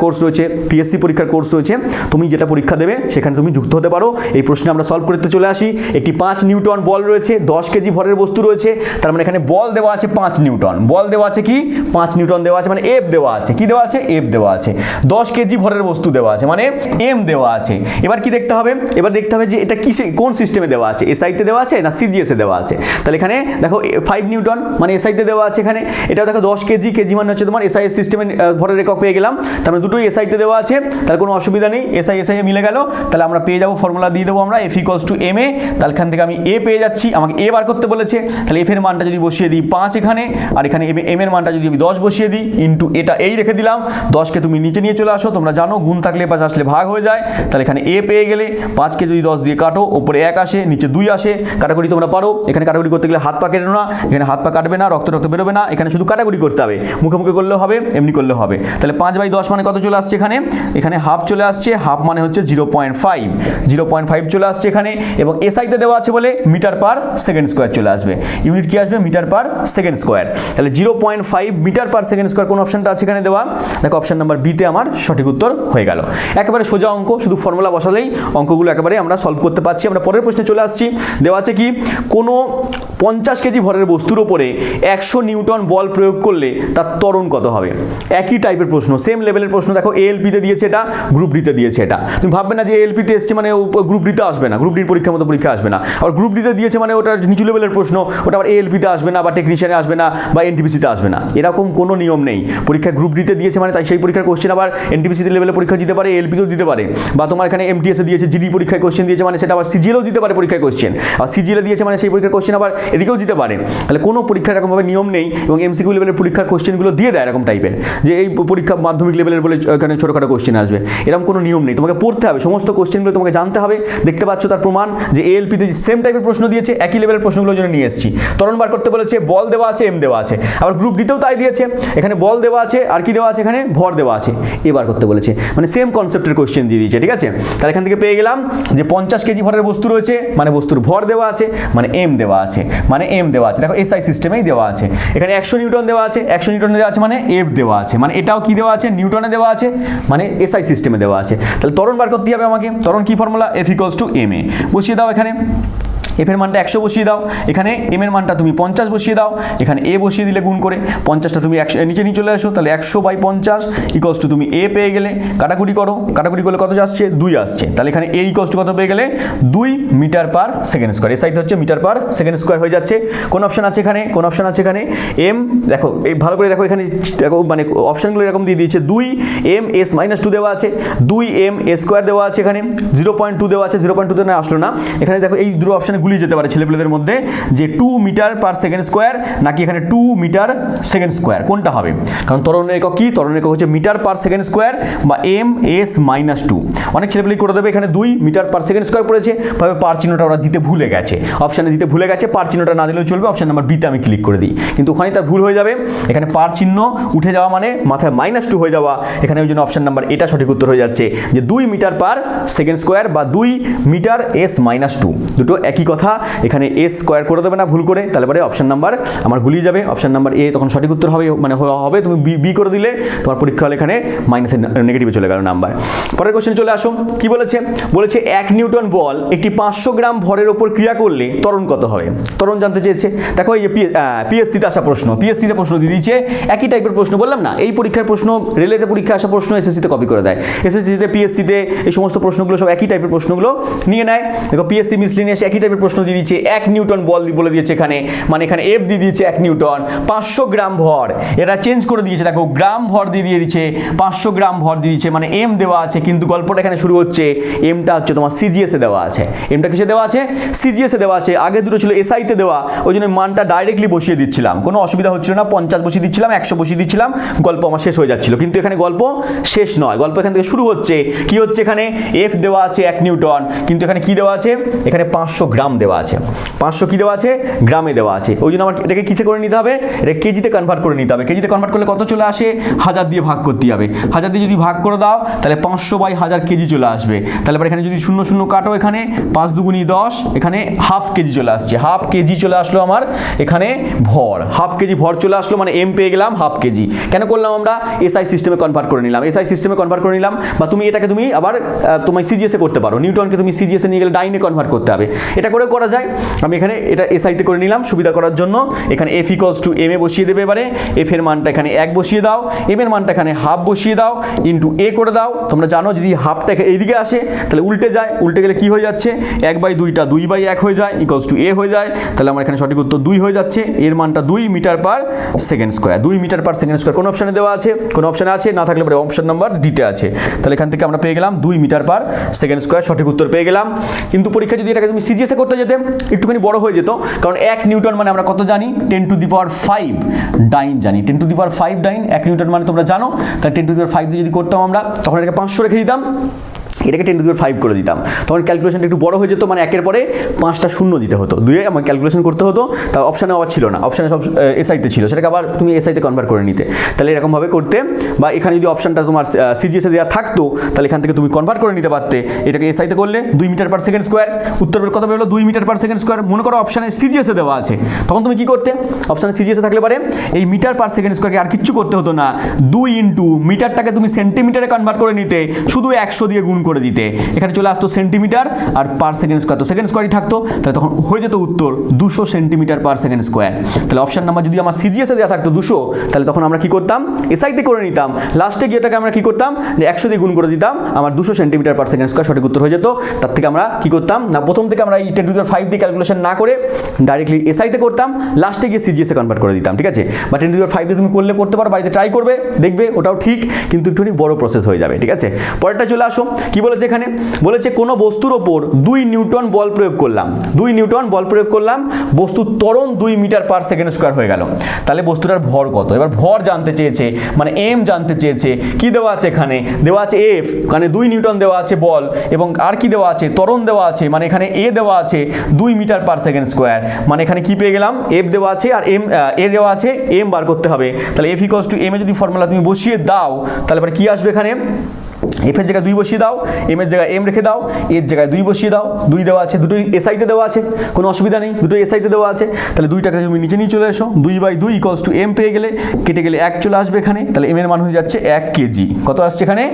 কোর্স রয়েছে, PSC পরীক্ষার কোর্স রয়েছে। তুমি যেটা পরীক্ষা দেবে সেখানে তুমি যুক্ত হতে পারো। এই প্রশ্নে আমরা সলভ করতে চলে আসি। একটি 5 নিউটন বল রয়েছে, 10 কেজি ভরের বস্তু রয়েছে, তার মানে এখানে বল দেওয়া আছে 5 নিউটন, বল দেওয়া আছে কি 5 নিউটন দেওয়া আছে, মানে F দেওয়া আছে, কি দেওয়া আছে? F দেওয়া আছে। 10 কেজি ভরের বস্তু দেওয়া আছে মানে M দেওয়া আছে। এবার কি দেখতে হবে? এবার দেখতে হবে যে এটা কোন সিস্টেমে দেওয়া আছে, SI তে দেওয়া আছে না CGS এ দেওয়া আছে। তাহলে এখানে দেখো 5 নিউটন মানে SI তে দেওয়া আছে, এখানে এটাও দেখো 10 কেজি, কেজি মানে হচ্ছে তোমার SI সিস্টেমে ভরের একক পেয়ে গেলাম, তার মানে দুটোই SI তে দেওয়া আছে, তাহলে কোনো অসুবিধা নেই, SI মিলে গেল। তাহলে আমরা পেয়ে যাবো, ফর্মুলা দিয়ে দেবো আমরা F = ma, তাহলে এখান থেকে আমি A পেয়ে যাচ্ছি, আমাকে A বার করতে বলেছে, তাহলে F এর মানটা যদি বসিয়ে দিই 5 এখানে, আর এখানে M এর মানটা যদি আমি 10 বসিয়ে দিই, ইন্টু এটা এই রেখে দিলাম, 10কে তুমি নিচে নিয়ে চলে আসো, তোমরা জানো গুণ থাকলে পাশে আসলে ভাগ হয়ে যায়, তাহলে এখানে এ পেয়ে গেলে 5কে যদি 10 দিয়ে কাটো, ওপরে 1 আসে, নিচে 2 আসে, কাটাকুটি তোমরা পারো। এখানে কাটাকুটি করতে গেলে হাত পা কেটে না, এখানে হাত পা কাটবে না, রক্ত বেরোবে না, এখানে শুধু কাটাকুটি করতে হবে, মুখে মুখে করলেও হবে, এমনি করলেও হবে। তাহলে 5/10 মানে কত চলে আসছে এখানে? এখানে হাফ চলে আসছে, হাফ মানে হচ্ছে 0.5 চলে আসছে এখানে, এবং এসআইতে দেওয়া আছে বলে মিটার পার সেকেন্ড স্কোয়ার চলে আসবে। ইউনিট কি আসবে? Metre per second square. তাহলে 0.5 মিটার পার সেকেন্ড স্কোয়ার কোন অপশনটা আছে এখানে দেওয়া? দেখো অপশন নাম্বার বিতে আমার সঠিক উত্তর হয়ে গেল। একেবারে সোজা অঙ্ক, শুধু ফর্মুলা বসালেই অঙ্কগুলো একেবারে আমরা সলভ করতে পারছি। আমরা পরের প্রশ্নে চলে আসছি। দেওয়া আছে কি, কোনো 50 কেজি ভরের বস্তুর ওপরে 100 নিউটন বল প্রয়োগ করলে তার ত্বরণ কত হবে? একই টাইপের প্রশ্ন, সেম লেভেলের প্রশ্ন। দেখো এএলপিতে দিয়েছে এটা, গ্রুপ ডিতে দিয়েছে এটা। তুমি ভাববে না যে এএলপিতে এসছে মানে গ্রুপ ডিতে আসবে না, গ্রুপ ডির পরীক্ষার মতো পরীক্ষা আসবে না। আর গ্রুপ ডিতে দিয়েছে মানে ওটা নিচু লেভেলের প্রশ্ন, ওটা আবার এএলপিতে আসবে না, বা টেকনিশিয়ানে আসবে না, বা এনটিপিসিতে আসবে না, এরকম কোনো নিয়ম নেই। পরীক্ষা গ্রুপ ডিতে দিয়েছে মানে তাই সেই পরীক্ষার কোশ্চেন আবার এনটিপিসিতে লেভেলের পরীক্ষা দিতে পারে, এএলপিতেও দিতে পারে, বা তোমার এখানে এমটিএসে দিয়েছে, জিডি পরীক্ষায় কোশ্চেন দিয়েছে মানে সেটা আবার সিজিএলও দিতে পারে পরীক্ষায় কোশ্চেন, আর সিজিএলে দিয়েছে মানে সেই পরীক্ষার কোশ্চেন আবার এদিকেও দিতে পারে। তাহলে কোনো পরীক্ষার এরকমভাবে নিয়ম নেই, এবং এমসিকিউ লেভেলের পরীক্ষার কোশ্চেনগুলো দিয়ে দেয় এরকম টাইপের, যে এই পরীক্ষা মাধ্যমিক লেভেলের বলে এখানে ছোটোখাটো কোশ্চেন আসবে, এরকম কোনো নিয়ম নেই। তোমাকে পড়তে হবে, সমস্ত কোশ্চেনগুলো তোমাকে জানতে হবে। দেখতে পাচ্ছ তার প্রমাণ যে এএলপিতে সেম টাইপের প্রশ্ন দিয়েছে, একই লেভেলের প্রশ্নগুলো জন্য নিয়ে এসেছি। ত্বরণ বার করতে বলেছে, বল দেওয়া আছে, এম দেওয়া আছে, আবার গ্রুপ ডিতেও তাই দিয়েছে, এখানে বল দেওয়া আছে, আর কি দেওয়া আছে এখানে? ভর দেওয়া আছে, এবার করতে বলেছে, মানে সেম কনসেপ্টের কোশ্চেন দিয়ে দিয়েছে। ঠিক আছে, তাহলে এখান থেকে পেয়ে গেলাম যে 50 কেজি ভরের বস্তু রয়েছে, মানে বস্তুর ভর দেওয়া আছে, মানে এম দেওয়া আছে, দেখো এসআই সিস্টেমেই দেওয়া আছে। এখানে 100 নিউটন দেওয়া আছে, 100 নিউটন দেওয়া আছে মানে এফ দেওয়া আছে, মানে এটাও কি দেওয়া আছে? নিউটনে দেওয়া আছে, মানে এসআই সিস্টেমে দেওয়া আছে। তাহলে ত্বরণ বার করতে হবে আমাকে। ত্বরণ কি ফর্মুলা? F = ma। বসিয়ে দাও এখানে, এফ এর মানটা 100 বসিয়ে দাও, এখানে এম এর মানটা তুমি 50 বসিয়ে দাও, এখানে এ বসিয়ে দিলে গুণ করে 50টা তুমি নিচে নিয়ে চলে আসো, তাহলে 100/50 = তুমি এ পেয়ে গেলে। কাটাকুটি করো, কাটাকুটি করলে কত আসছে? 2 আসছে। তাহলে এখানে এ = কত পেয়ে গেলে? 2 মিটার পার সেকেন্ড স্কোয়ার। এর সাইড হচ্ছে মিটার পার সেকেন্ড স্কোয়ার হয়ে যাচ্ছে। কোন অপশন আছে এখানে? কোন অপশন আছে এখানে? এম, দেখো এই ভালো করে দেখো, এখানে দেখো মানে অপশনগুলো এরকম দিয়ে দিয়েছে, 2m(s-2) দেওয়া আছে, 2m(a²) দেওয়া আছে, এখানে 0.2 দেওয়া আছে, 0.2 না আসলো না। এখানে দেখো এই দুটো অপশনে গুলিয়ে যেতে পারে ছেলেপেলেদের মধ্যে, যে 2 মিটার পার সেকেন্ড স্কোয়ার নাকি এখানে 2 মিটার সেকেন্ড স্কোয়ার, কোনটা হবে? কারণ ত্বরণের একক কি? ত্বরণের একক হচ্ছে মিটার পার সেকেন্ড স্কোয়ার বা m(s-2). অনেক ছেলেপেলে করে দেবে এখানে 2 মিটার পার সেকেন্ড স্কোয়ার পড়েছে, ভাবে পার চিহ্নটা ওরা দিতে ভুলে গেছে, অপশানে দিতে ভুলে গেছে, পার চিহ্নটা না দিলেও চলবে। অপশন নাম্বার বিতে আমি ক্লিক করে দিই, কিন্তু ওখানে তার ভুল হয়ে যাবে। এখানে পার চিহ্ন উঠে যাওয়া মানে মাথায় -2 হয়ে যাওয়া, এখানে ওই জন্য অপশন নাম্বার এটা সঠিক উত্তর হয়ে যাচ্ছে, যে 2 মিটার পার সেকেন্ড স্কোয়ার বা 2 মিটার s-2, দুটো একই কথা। এখানে এস স্কোয়ার করে দেবে না ভুল করে, তাহলে পরে অপশন নাম্বার আমার গুলিয়ে যাবে, অপশন নাম্বার এ তখন সঠিক উত্তর হবে, মানে হবে। তুমি বি করে দিলে তোমার পরীক্ষা হলে এখানে মাইনাসের নেগেটিভে চলে গেল নাম্বার। পরের কোশ্চেন চলে আসো, কি বলেছে? বলেছে 1 নিউটন বল একটি 500 গ্রাম ভরের ওপর ক্রিয়া করলে ত্বরণ কত হবে? ত্বরণ জানতে চেয়েছে। দেখো এই যে পিএসসিতে আসা প্রশ্ন, পিএসসিতে প্রশ্ন দিয়ে দিয়েছে, একই টাইপের প্রশ্ন। বললাম না এই পরীক্ষার প্রশ্ন, রেলেতে পরীক্ষা আসা প্রশ্ন এসএসসিতে কপি করে দেয়, এসএসসিতে পিএসসিতে এই সমস্ত প্রশ্নগুলো সব একই টাইপের প্রশ্নগুলো নিয়ে নেয়। দেখো পিএসসি মিসলিনিয়াস একই টাইপের প্রশ্ন দিয়ে দিয়েছে, 1 নিউটন বল বলে দিয়েছে এখানে, মানে এখানে এফ দিয়ে দিয়েছে 1 নিউটন, 500 গ্রাম ভর, এটা চেঞ্জ করে দিয়েছে, দেখো গ্রাম ভর দিয়ে দিয়েছে, 500 গ্রাম ভর দিয়ে দিয়েছে, মানে এম দেওয়া আছে, কিন্তু গল্পটা এখানে শুরু হচ্ছে, এমটা হচ্ছে তোমার সিজিএসে দেওয়া আছে। এমটা কিসে দেওয়া আছে? সিজিএসে দেওয়া আছে। আগে দুটো ছিল এসআইতে দেওয়া, ওই জন্য মানটা ডাইরেক্টলি বসিয়ে দিচ্ছিলাম, কোনো অসুবিধা হচ্ছিল না, 50 বসিয়ে দিচ্ছিলাম, 100 বসিয়ে দিচ্ছিলাম, গল্প আমার শেষ হয়ে যাচ্ছিল। কিন্তু এখানে গল্প শেষ নয়, গল্প এখান থেকে শুরু হচ্ছে। কি হচ্ছে? এখানে এফ দেওয়া আছে 1 নিউটন, কিন্তু এখানে কি দেওয়া আছে? এখানে 500 গ্রাম দেওয়া আছে, 500 কি দেওয়া আছে? গ্রামে দেওয়া আছে। ওই জন্য আমার এটাকে কিসে করে নিতে হবে? এটা কেজিতে কনভার্ট করে নিতে হবে। কেজিতে কনভার্ট করলে কত চলে আসে? 1000 দিয়ে ভাগ করতে হবে। 1000 দিয়ে যদি ভাগ করে দাও তাহলে 500/1000 কেজি চলে আসবে। তাহলে এখানে যদি 0 0 কাটো, এখানে 5 দুগুণী 10, এখানে হাফ কেজি চলে আসছে, হাফ কেজি চলে আসলো আমার এখানে ভর, হাফ কেজি ভর চলে আসলো, মানে এম পেয়ে গেলাম হাফ কেজি। কেন করলাম আমরা? এসআই সিস্টেমে কনভার্ট করে নিলাম, এসআই সিস্টেমে কনভার্ট করে নিলাম। বা তুমি এটাকে তুমি আবার তোমার সিজিএসে করতে পারো, নিউটনকে তুমি সিজিএসে নিয়ে গেলে ডাইনে কনভার্ট করতে হবে, এটা করে করা যায়। আমি এখানে এটা এসআইতে করে নিলাম সুবিধা করার জন্য। এখানে F = m এ বসিয়ে দেবে, এবারে এফ এর মানটা এখানে 1 বসিয়ে দাও, এম এর মানটা এখানে হাফ বসিয়ে দাও, ইন্টু এ করে দাও। তোমরা জানো যদি হাফটা এইদিকে আসে তাহলে উল্টে যায়, উল্টে গেলে কি হয়ে যাচ্ছে? 1/2টা 2/1 হয়ে যায়, = a হয়ে যায়। তাহলে আমার এখানে সঠিক উত্তর 2 হয়ে যাচ্ছে। এর মানটা 2 metre per second square, 2 metre per second square. কোন অপশনে দেওয়া আছে? কোন অপশনে আছে? না থাকলে পরে অপশন নাম্বার ডিতে আছে। তাহলে এখান থেকে আমরা পেয়ে গেলাম 2 মিটার পার সেকেন্ড স্কোয়ার, সঠিক উত্তর পেয়ে গেলাম। কিন্তু পরীক্ষা যদি এটাকে তুমি সিজিএসে করতে যেতে একটুখানি বড় হয়ে যেত, কারণ 1 নিউটন মানে আমরা কত জানি, 10⁵ ডাইন জানি, 10⁵ ডাইন 1 নিউটন মানে তোমরা জানো। তাহলে 10⁵ দিয়ে যদি করতাম আমরা, তখন এটাকে 500 রেখে দিতাম, এটাকে 10⁵ করে দিতাম, তখন ক্যালকুলেশনটা একটু বড় হয়ে যেত, মানে 1-এর পরে 5টা শূন্য দিতে হতো, 2-এ আমার ক্যালকুলেশন করতে হতো। তার অপশানে আবার ছিল না, অপশানে সব এসআইতে ছিল, সেটাকে আবার তুমি এসআইতে কনভার্ট করে নিতে। তাহলে এরকমভাবে করতে, বা এখানে যদি অপশানটা তোমার সিজিএসে দেওয়া থাকতো, তাহলে এখান থেকে তুমি কনভার্ট করে নিতে পারতে। এটাকে এসআইতে করলে 2 মিটার/সেকেন্ড স্কোয়ার, উত্তর কত বেরোলো 2 মিটার/সেকেন্ড স্কোয়ার। মনে করো অপশানে সিজিএসে দেওয়া আছে, তখন তুমি কি করতে, অপশানে সিজিএসে থাকলে পারে এই মিটার/সেকেন্ড স্কোয়ারকে আর কিচ্ছু করতে হতো না, 2 ইন্টু মিটারটাকে তুমি সেন্টিমিটারে কনভার্ট করে নিতে, শুধু 100 দিয়ে গুণ করে দিতে, এখানে চলে আসতো সেন্টিমিটার আর পার/সেকেন্ড স্কোয়ার, তো সেকেন্ড স্কোয়ারই থাকতো, তাহলে তখন হয়ে যেত উত্তর 200 সেন্টিমিটার/সেকেন্ড স্কোয়ার। তাহলে অপশন নাম্বার যদি আমার সিজিএসে দেওয়া থাকতো 200, তাহলে তখন আমরা কি করতাম, এসআইতে করে নিতাম, লাস্টে গিয়ে এটাকে আমরা কি করতাম, যে 100 দিয়ে গুণ করে দিতাম, আমার 200 সেন্টিমিটার/সেকেন্ড স্কোয়ার সঠিক উত্তর হয়ে যেত। তার থেকে আমরা কি করতাম না, প্রথম থেকে আমরা এই 10⁵ দিয়ে ক্যালকুলেশন না করে ডাইরেক্টলি এসআইতে করতাম, লাস্টে গিয়ে সিজিএসে কনভার্ট করে দিতাম, ঠিক আছে। বা 10⁵ দিয়ে তুমি করতে পারো, বাড়িতে ট্রাই করবে, দেখবে ওটাও ঠিক, কিন্তু একটুখানি বড় প্রসেস হয়ে যাবে, ঠিক আছে। পরেরটা চলে আসো, কি বলেছে এখানে, বলেছে কোনো বস্তুর ওপর 2 নিউটন বল প্রয়োগ করলাম, 2 নিউটন বল প্রয়োগ করলাম, বস্তুর ত্বরণ 2 মিটার/সেকেন্ড স্কোয়ার হয়ে গেল। তাহলে বস্তুটার ভর কত, এবার ভর জানতে চেয়েছে, মানে এম জানতে চেয়েছে। কি দেওয়া আছে এখানে, দেওয়া আছে এফ, মানে 2 নিউটন দেওয়া আছে বল, এবং আর কি দেওয়া আছে, ত্বরণ দেওয়া আছে, মানে এখানে এ দেওয়া আছে 2 মিটার/সেকেন্ড স্কোয়ার, মানে এখানে কি পেয়ে গেলাম, এফ দেওয়া আছে আর এম, এ দেওয়া আছে, এম বার করতে হবে। তাহলে এফ ইকুয়ালস টু এম এ যদি ফর্মুলা তুমি বসিয়ে দাও, তাহলে এবার কি আসবে এখানে, এফের জায়গায় 2 বসিয়ে দাও, এম এর জায়গায় এম রেখে দাও, এর জায়গায় 2 বসিয়ে দাও, 2 দেওয়া আছে, দুটোই এসআইতে দেওয়া আছে, কোনো অসুবিধা নেই, দুটোই এসআইতে দেওয়া আছে। তাহলে 2টাকে তুমি নিচে নিয়ে চলে এসো, 2/2 ইকুয়ালস টু এম পেয়ে গেলে, কেটে গেলে 1 চলে আসবে এখানে, তাহলে এম এর মান হয়ে যাচ্ছে 1 কেজি। কত আসছে এখানে,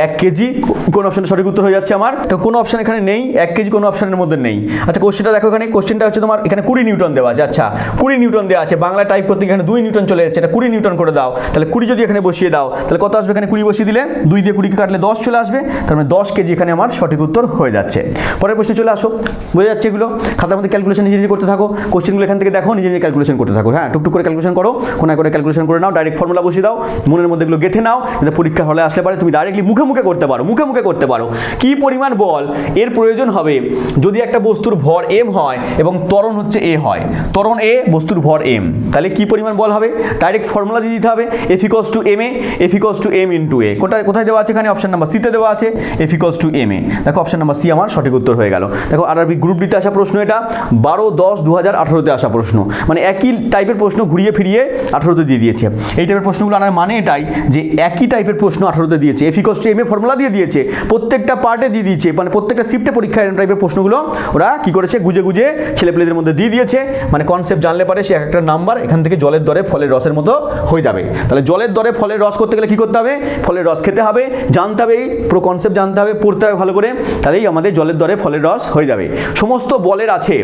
1 কেজি। কোন অপশনে সঠিক উত্তর হয়ে যাচ্ছে আমার, তো কোনো অপশন এখানে নেই, 1 কেজি কোনো অপশনের মধ্যে নেই। আচ্ছা কোশ্চেনটা দেখো, এখানে কোশ্চেনটা হচ্ছে তোমার এখানে 20 নিউটন দেওয়া আছে, আচ্ছা 20 নিউটন দেওয়া আছে, বাংলা টাইপ করতে এখানে 2 নিউটন চলে এসেছে, এটা 20 নিউটন করে দাও, তাহলে 20 যদি এখানে বসিয়ে দাও, তাহলে কত আসবে, এখানে 20 বসিয়ে দিলে 2 দিয়ে 20কে কাটলে 10 চলে আসবে, তার মানে 10 কেজি এখানে আমার সঠিক উত্তর হয়ে যাচ্ছে। পরের প্রশ্নে চলে আসো, বোঝা যাচ্ছে এগুলো, খাতার মধ্যে ক্যালকুলেশন নিজে নিজে করতে থাকো, কোশ্চেনগুলো এখান থেকে দেখো, নিজে নিজে ক্যালকুলেশন করতে থাকো, হ্যাঁ টুকটুক করে ক্যালকুলেশন করো, কোনায় করে ক্যালকুলেশন করে নাও, ডাইরেক্ট ফর্মুলা বসিয়ে দাও, মনের মধ্যে এগুলো গেঁথে নাও, যাতে পরীক্ষা হলে আসলে পারে তুমি ডাইরেক্টলি মুখে মুখে করতে পারো, মুখে মুখে করতে পারো। কি পরিমাণ বল এর প্রয়োজন হবে যদি একটা বস্তুর ভর এম হয় এবং ত্বরণ হচ্ছে এ হয়, ত্বরণ এ, বস্তুর ভর এম, তাহলে কি পরিমাণ বল হবে, ডাইরেক্ট ফর্মুলা দিয়ে দিতে হবে, F equals to M A, F equals to M into A. কোথায় দেওয়া আছে, এখানে অপশন নাম্বার সিতে দেওয়া আছে, F equals to M A. দেখো অপশন নাম্বার সি আমার সঠিক উত্তর হয়ে গেল। দেখো আরআরবি গ্রুপ ডিতে আসা প্রশ্ন, এটা 12/10/2018 আসা প্রশ্ন, মানে একই টাইপের প্রশ্ন ঘুরিয়ে ফিরিয়ে 18তে দিয়ে দিয়েছে। এই টাইপের প্রশ্নগুলো আনার মানে এটাই যে একই টাইপের প্রশ্ন 18তে দিয়েছে, F equals to M A formula দিয়ে দিয়েছে, প্রত্যেকটা পার্টে দিয়ে দিয়েছে, মানে প্রত্যেকটা শিফটে পরীক্ষা এরকম টাইপের প্রশ্নগুলো ওরা কি করেছে, গুজে গুজে ছেলেপেলেদের মধ্যে দিয়ে দিয়েছে, মানে কনসেপ্ট জানলে পারে সে একটা নাম্বার এখান থেকে জলের দরে ফলের রসের মতো হয়ে যাবে। তাহলে জলের দরে ফলের রস করতে গেলে কি করতে হবে, ফলের রস খেতে হবে, জানতে হবে, পুরো কনসেপ্ট জানতে হবে, পড়তে হবে ভালো করে, তাহলেই আমাদের জলের দরে ফলের রস হয়ে যাবে। সমস্ত বলের আছে,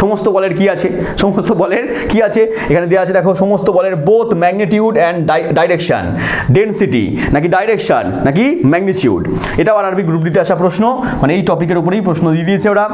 সমস্ত বলের কি আছে, সমস্ত বলের কি আছে এখানে দেওয়া আছে, দেখো সমস্ত বলের both magnitude and direction, density নাকি ডাইরেকশন নাকি ম্যাগনিটিউড, এটাও আরআরবি গ্রুপ দিতে আসা প্রশ্ন, মানে এই টপিকের উপরেই প্রশ্ন দিয়ে দিয়েছে ওরা।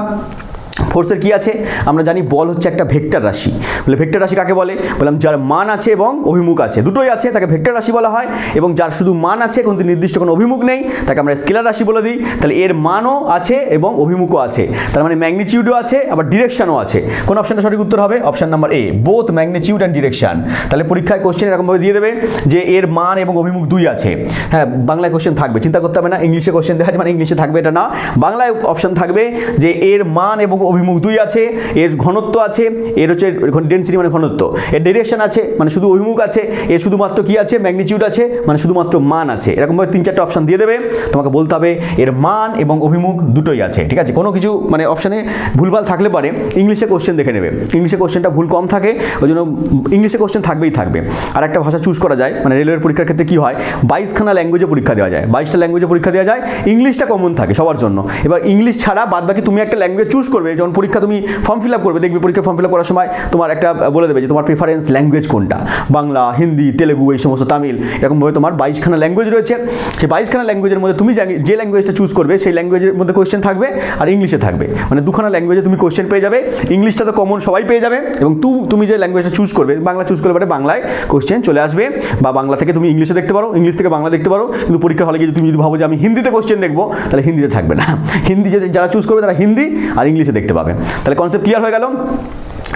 ফোর্সের কি আছে, আমরা জানি বল হচ্ছে একটা ভেক্টর রাশি, বলে ভেক্টর রাশি কাকে বলে, বললাম যার মান আছে এবং অভিমুখ আছে, দুটোই আছে তাকে ভেক্টর রাশি বলা হয়, এবং যার শুধু মান আছে কিন্তু নির্দিষ্ট কোনো অভিমুখ নেই তাকে আমরা স্কেলার রাশি বলে দিই। তাহলে এর মানও আছে এবং অভিমুখও আছে, তার মানে ম্যাগনিটিউডও আছে আবার ডিরেকশনও আছে। কোন অপশনটা সঠিক উত্তর হবে, option number A, both magnitude and direction. তাহলে পরীক্ষায় কোশ্চেন এরকমভাবে দিয়ে দেবে যে এর মান এবং অভিমুখ 2 আছে, হ্যাঁ বাংলায় কোশ্চেন থাকবে, চিন্তা করতে হবে না, ইংলিশে কোশ্চেন দেখা আছে মানে ইংলিশে থাকবে এটা না, বাংলায় অপশন থাকবে যে এর মান এবং অভিমুখ 2 আছে, এর ঘনত্ব আছে, এর হচ্ছে ডেনসিটি মানে ঘনত্ব, এর ডিরেকশন আছে মানে শুধু অভিমুখ আছে, এর শুধুমাত্র কি আছে, ম্যাগনিটিউড আছে মানে শুধুমাত্র মান আছে, এরকমভাবে 3-4টা অপশন দিয়ে দেবে, তোমাকে বলতে হবে এর মান এবং অভিমুখ দুটোই আছে, ঠিক আছে। কোনো কিছু মানে অপশানে ভুলভাল থাকলে পারে ইংলিশে কোশ্চেন দেখে নেবে, ইংলিশে কোশ্চেনটা ভুল কম থাকে, ওই জন্য ইংলিশে কোশ্চেন থাকবেই থাকবে। আর একটা ভাষা চুজ করা যায়, মানে রেলওয়ের পরীক্ষার ক্ষেত্রে কি হয়, 22খানা ল্যাঙ্গুয়েজে পরীক্ষা দেওয়া যায়, 22টা ল্যাঙ্গুয়েজে পরীক্ষা দেওয়া যায়, ইংলিশটা কমন থাকে সবার জন্য। এবার ইংলিশ ছাড়া বাদ বাকি তুমি একটা ল্যাঙ্গুয়েজ চুজ করবে, যখন পরীক্ষা তুমি ফর্ম ফিল আপ করবে, দেখবে পরীক্ষা ফর্ম ফিল আপ করার সময় তোমার একটা বলে দেবে যে তোমার প্রিফারেন্স ল্যাঙ্গুয়েজ কোনটা, বাংলা, হিন্দি, তেলেগু, এই সমস্ত তামিল, এরকমভাবে তোমার 22খানা ল্যাঙ্গুয়েজ রয়েছে, সেই 22খানা ল্যাঙ্গুয়েজের মধ্যে তুমি যে ল্যাঙ্গুয়েজটা চুজ করবে সেই ল্যাঙ্গুয়েজের মধ্যে কোশ্চেন থাকবে আর ইংলিশে থাকবে, মানে 2খানা ল্যাঙ্গুয়েজে তুমি কোশ্চেন পেয়ে যাবে। ইংলিশটা তো কমন সবাই পেয়ে যাবে, এবং তুমি যে ল্যাঙ্গুয়েজটা চুজ করবে, বাংলা চুজ করলে বাংলায় কোশ্চেন চলে আসবে, বা বাংলা থেকে তুমি ইংলিশে দেখতে পারো, ইংলিশ থেকে বাংলা দেখতে পারো, কিন্তু পরীক্ষা হলে গিয়ে তুমি যদি ভাবো যে আমি হিন্দিতে কোশ্চেন দেখবো, তাহলে হিন্দিতে থাকবে না, হিন্দি যারা চুজ করবে তারা হিন্দি আর ইংলিশে দেখবে। দেখতে পাবে। তাহলে কনসেপ্ট ক্লিয়ার হয়ে গেল,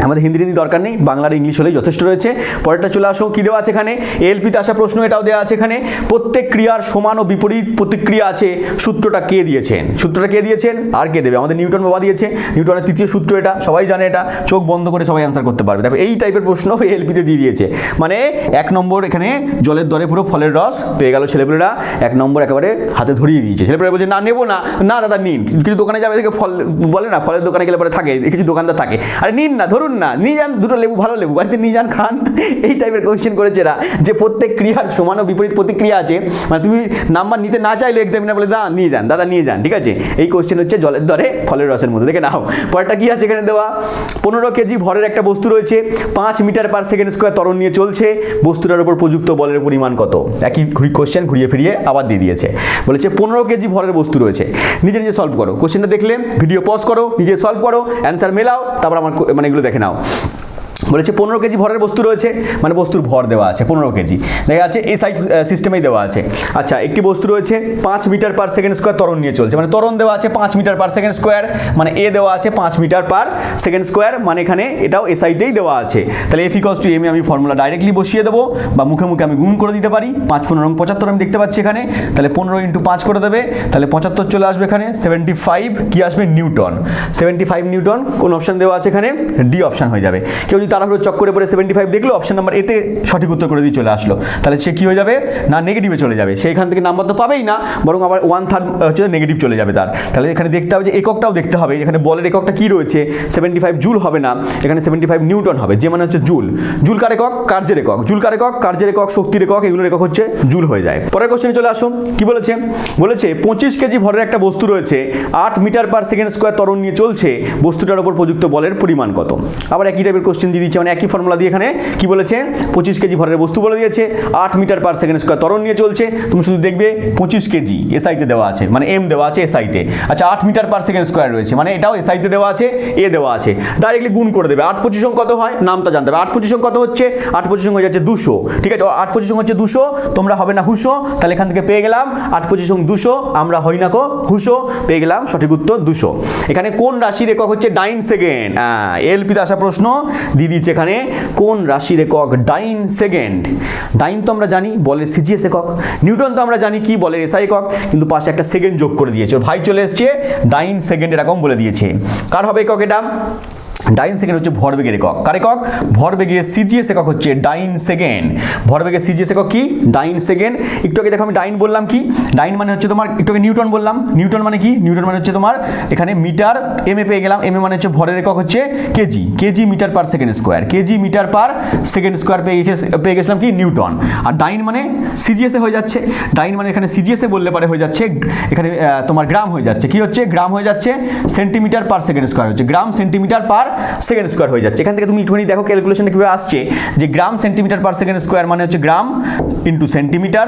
আমাদের হিন্দি দরকার নেই, বাংলার ইংলিশ হলেই যথেষ্ট রয়েছে। পরেরটা চলে আসো, কি দেওয়া আছে এখানে, এএলপিতে আসা প্রশ্ন, এটাও দেওয়া আছে এখানে, প্রত্যেক ক্রিয়ার সমান ও বিপরীত প্রতিক্রিয়া আছে, সূত্রটা কে দিয়েছেন, সূত্রটা কে দিয়েছেন আর কে দেবে, আমাদের নিউটন বাবা দিয়েছে, নিউটনের তৃতীয় সূত্র এটা, সবাই জানে এটা, চোখ বন্ধ করে সবাই অ্যান্সার করতে পারবে। দেখো এই টাইপের প্রশ্ন এএলপিতে দিয়ে দিয়েছে, মানে 1 নম্বর এখানে জলের দরে পুরো ফলের রস পেয়ে গেল ছেলেপেলেরা, 1 নম্বর একেবারে হাতে ধরিয়ে দিয়েছে। ছেলেপেলেরা বলছে না নেবো না, না দাদা নিন, কিছু দোকানে যাবে দেখে ফল বলে না, ফলের দোকানে গেলে পরে থাকে কিছু দোকানদার থাকে, আরে নিন না, ধরুন না, নিয়ে যান, দুটো লেবু, ভালো লেবু বাড়িতে নিয়ে যান, খান। এই টাইপের কোয়েশ্চেন করেছে এরা, যে প্রত্যেক ক্রিয়ার সমান ও বিপরীত প্রতিক্রিয়া আছে, মানে তুমি নাম্বার নিতে না চাইলে এক্সামিনার বলে দা নিয়ে যান, দাদা নিয়ে যান, ঠিক আছে। এই কোয়েশ্চেন হচ্ছে জলের দরে ফলের রসের মধ্যে, দেখে নাও। পরেরটা কি আছে এখানে দেওয়া, 15 কেজি ভরের একটা বস্তু রয়েছে, 5 মিটার পার সেকেন্ড স্কোয়ার ত্বরণ নিয়ে চলছে, বস্তুটার উপর প্রযুক্ত বলের পরিমাণ কত। একই কোয়েশ্চেন ঘুরিয়ে ফিরিয়ে আবার দিয়ে দিয়েছে, বলেছে 15 কেজি ভরের বস্তু রয়েছে, নিজে নিজে সলভ করো। কোয়েশ্চেনটা দেখলে ভিডিও পজ করো, নিজে সলভ করো, অ্যান্সার মেলাও, তারপর আমার মানে এগুলো দেখে নাও। বলেছে 15 কেজি ভরের বস্তু রয়েছে, মানে বস্তুর ভর দেওয়া আছে 15 কেজি, দেখা যাচ্ছে এই সাইড সিস্টেমেই দেওয়া আছে। আচ্ছা, একটি বস্তু রয়েছে 5 মিটার পার সেকেন্ড স্কোয়ার ত্বরণ নিয়ে চলছে, মানে ত্বরণ দেওয়া আছে 5 মিটার পার সেকেন্ড স্কোয়ার, মানে এ দেওয়া আছে 5 মিটার পার সেকেন্ড স্কোয়ার, মানে এখানে এটাও এসআইতেই দেওয়া আছে। তাহলে F = m আমি ফর্মুলা ডাইরেক্টলি বসিয়ে দেবো, বা মুখে মুখে আমি গুণ করে দিতে পারি। 5 15 75 আমি দেখতে পাচ্ছি এখানে, তাহলে 15 × 5 করে দেবে, তাহলে 75 চলে আসবে এখানে, 75 কি আসবে নিউটন, 75 নিউটন। কোন অপশন দেওয়া আছে এখানে, ডি অপশন হয়ে যাবে। কেউ যদি তাড়াহুড়ো চক করে পরে 75 দেখলো, অপশন নাম্বার এতে সঠিক উত্তর করে দিয়ে চলে আসলো, তাহলে সে কি হয়ে যাবে না নেগেটিভে চলে যাবে, সেইখান থেকে নাম্বার তো পাবেই না, বরং আবার 1/3 হচ্ছে নেগেটিভ চলে যাবে তার। তাহলে এখানে দেখতে হবে যে এককটাও দেখতে হবে, এখানে বলের এককটা কি রয়েছে, 75 জুল হবে না, এখানে 75 নিউটন হবে, যে মানে হচ্ছে জুল। জুল কার একক, কার্যের একক, জুল কার একক, কার্যের একক, শক্তির একক, এগুলোর একক হচ্ছে জুল হয়ে যায়। পরের কোশ্চেনে চলে আসো, কি বলেছে, বলেছে 25 কেজি ভরের একটা বস্তু রয়েছে, 8 মিটার পার সেকেন্ড স্কোয়ার ত্বরণ নিয়ে চলছে, বস্তুটার উপর প্রযুক্ত বলের পরিমাণ কত। আবার একই টাইপের কোশ্চেন দিয়ে দিচ্ছে, মানে একই ফর্মুলা দিয়ে এখানে কি বলেছে, 25 কেজি ভরের বস্তু বলে দিয়েছে, 8 মিটার পার সেকেন্ড স্কোয়ার ত্বরণ নিয়ে চলছে, তুমি শুধু দেখবে 25 কেজি এসআইতে দেওয়া আছে, মানে এম দেওয়া আছে এসআইতে। আচ্ছা, 8 মিটার পার সেকেন্ড স্কোয়ার রয়েছে, মানে এটাও এসআইতে দেওয়া আছে, এ দেওয়া আছে, ডাইরেক্টলি গুণ করে দেবে। 8 25 কত হয়, নামটা জানতে হবে। 8 25 কত হচ্ছে, 8 25 হয়ে যাচ্ছে 200, ঠিক আছে। 8 25 হচ্ছে 200, তোমরা হবে না হুশো, তাহলে এখান থেকে পেয়ে গেলাম 8 25 200, আমরা হই না কো হুশো, পেয়ে গেলাম সঠিক উত্তর 200। এখানে কোন রাশির একক হচ্ছে ডাইন সেকেন্ড, এলপিতে আসা প্রশ্ন দিয়ে দিচ্ছে এখানে, কোন রাশির একক ডাইন সেকেন্ড। ডাইন তো আমরা জানি বলের সিজিএস একক, নিউটন তো আমরা জানি কি বলের এসআই একক, কিন্তু পাশে একটা সেকেন্ড যোগ করে দিয়েছে, ওর ভাই চলে এসছে ডাইন সেকেন্ড এরকম বলে দিয়েছে। কার হবে একক এটা, ডাইন সেকেন্ড হচ্ছে ভরবেগের একক, কার একক, ভরবেগের সিজিএস একক হচ্ছে ডাইন সেকেন্ড। ভরবেগের সিজিএস একক কি, ডাইন সেকেন্ড। একটু আগে দেখো আমি ডাইন বললাম কি, ডাইন মানে হচ্ছে তোমার, একটু আগে নিউটন বললাম, নিউটন মানে কি, নিউটন মানে হচ্ছে তোমার এখানে মিটার, এম এ পেয়ে গেলাম, এম এ মানে হচ্ছে ভরের একক হচ্ছে KG, KG metre per second square, KG metre per second square পেয়ে গেছিলাম কি নিউটন। আর ডাইন মানে সিজিএস এ হয়ে যাচ্ছে, ডাইন মানে এখানে সিজিএস এ বললে পারে হয়ে যাচ্ছে এখানে তোমার গ্রাম হয়ে যাচ্ছে, কি হচ্ছে গ্রাম হয়ে যাচ্ছে, সেন্টিমিটার পার সেকেন্ড স্কোয়ার হচ্ছে, গ্রাম সেন্টিমিটার পার সেকেন্ড স্কোয়ার হয়ে যাচ্ছে। এখান থেকে তুমি একটুখানি দেখো ক্যালকুলেশনটা কীভাবে আসছে, যে গ্রাম সেন্টিমিটার পার সেকেন্ড স্কোয়ার মানে হচ্ছে গ্রাম ইন্টু সেন্টিমিটার,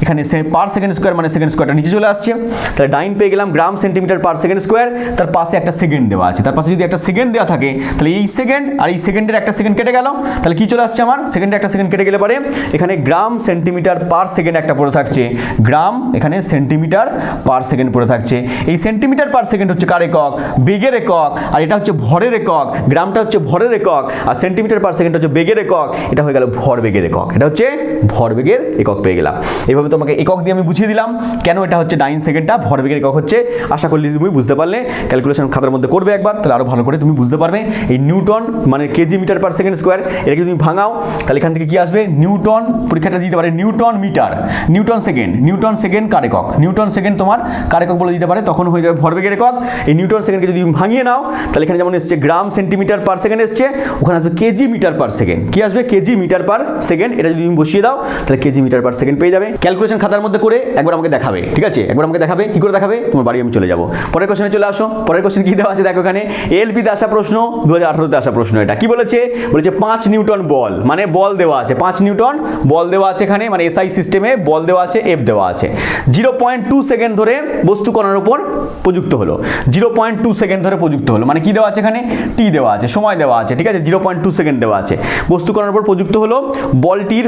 এখানে পার সেকেন্ড স্কোয়ার মানে সেকেন্ড স্কোয়ারটা নিচে চলে আসছে, তাহলে ডাইন পেয়ে গেলাম গ্রাম সেন্টিমিটার পার সেকেন্ড স্কোয়ার, তার পাশে একটা সেকেন্ড দেওয়া আছে, তার পাশে যদি একটা সেকেন্ড দেওয়া থাকে, তাহলে এই সেকেন্ড আর এই সেকেন্ডের একটা সেকেন্ড কেটে গেল, তাহলে কি চলে আসছে আমার, সেকেন্ডের একটা সেকেন্ড কেটে গেলে পরে এখানে গ্রাম সেন্টিমিটার পার সেকেন্ড একটা পড়ে থাকছে, গ্রাম এখানে সেন্টিমিটার পার সেকেন্ড পড়ে থাকছে। এই সেন্টিমিটার পার সেকেন্ড হচ্ছে কার একক, বেগের একক, আর এটা হচ্ছে ভরের একক, গ্রামটা হচ্ছে ভরের একক, আর সেন্টিমিটার পার সেকেন্ড হচ্ছে বেগের একক, এটা হয়ে গেল ভরবেগের একক, এটা হচ্ছে ভরবেগের একক পেয়ে গেলাম। এইভাবে তোমাকে একক দিয়ে আমি বুঝিয়ে দিলাম কেন এটা হচ্ছে ডাইন সেকেন্ডটা ভরবেগের একক হচ্ছে। আশা করি তুমি বুঝতে পারলে, ক্যালকুলেশন খাতার মধ্যে করবে একবার, তাহলে আরো ভালো করে তুমি বুঝতে পারবে। এই নিউটন মানে KG metre per second square, এটাকে তুমি ভাঙাও তাহলে এখান থেকে কি আসবে, নিউটন, পরীক্ষাটা দিতে পারে Newton meter, Newton second, Newton second কার একক, নিউটন সেকেন্ড তোমার কার একক বলে দিতে পারে, তখন হয়ে যাবে ভরবেগের একক। এই নিউটন সেকেন্ডকে যদি ভাঙিয়ে নাও তাহলে এখানে যেমন এসছে গ্রাম সেন্টিমিটার পার সেকেন্ড এসছে, ওখানে আসবে কেজি মিটার পার সেকেন্ড, কি আসবে কেজি মিটার পার সেকেন্ড, এটা যদি তুমি বসিয়ে দাও তাহলে কেজি মিটার পার সেকেন্ড পেয়ে যাবে। ক্যালকুলেশন খাতার মধ্যে করে একবার আমাকে দেখাবে, ঠিক আছে, একবার আমাকে দেখাবে, কি করে দেখাবে, তোমার বাড়ি আমি চলে যাবো। পরের কোশ্চেনে চলে আসো, পরের কোশ্চেন কি দেওয়া আছে দেখো এখানে, এলপিতে আসা প্রশ্ন 2018তে আসা প্রশ্ন, এটা কি বলেছে, বলেছে 5 নিউটন বল, মানে বল দেওয়া আছে 5 নিউটন বল দেওয়া আছে এখানে, মানে এসআই সিস্টেমে বল দেওয়া আছে, এফ দেওয়া আছে, 0.2 সেকেন্ড ধরে বস্তু কণার উপর প্রযুক্ত হলো, 0.2 সেকেন্ড ধরে প্রযুক্ত হলো, মানে কি দেওয়া আছে এখানে, টি টি দেওয়া আছে, সময় দেওয়া আছে, ঠিক আছে, 0.2 সেকেন্ড দেওয়া আছে। বস্তু কণার উপর প্রযুক্ত হলো বলটির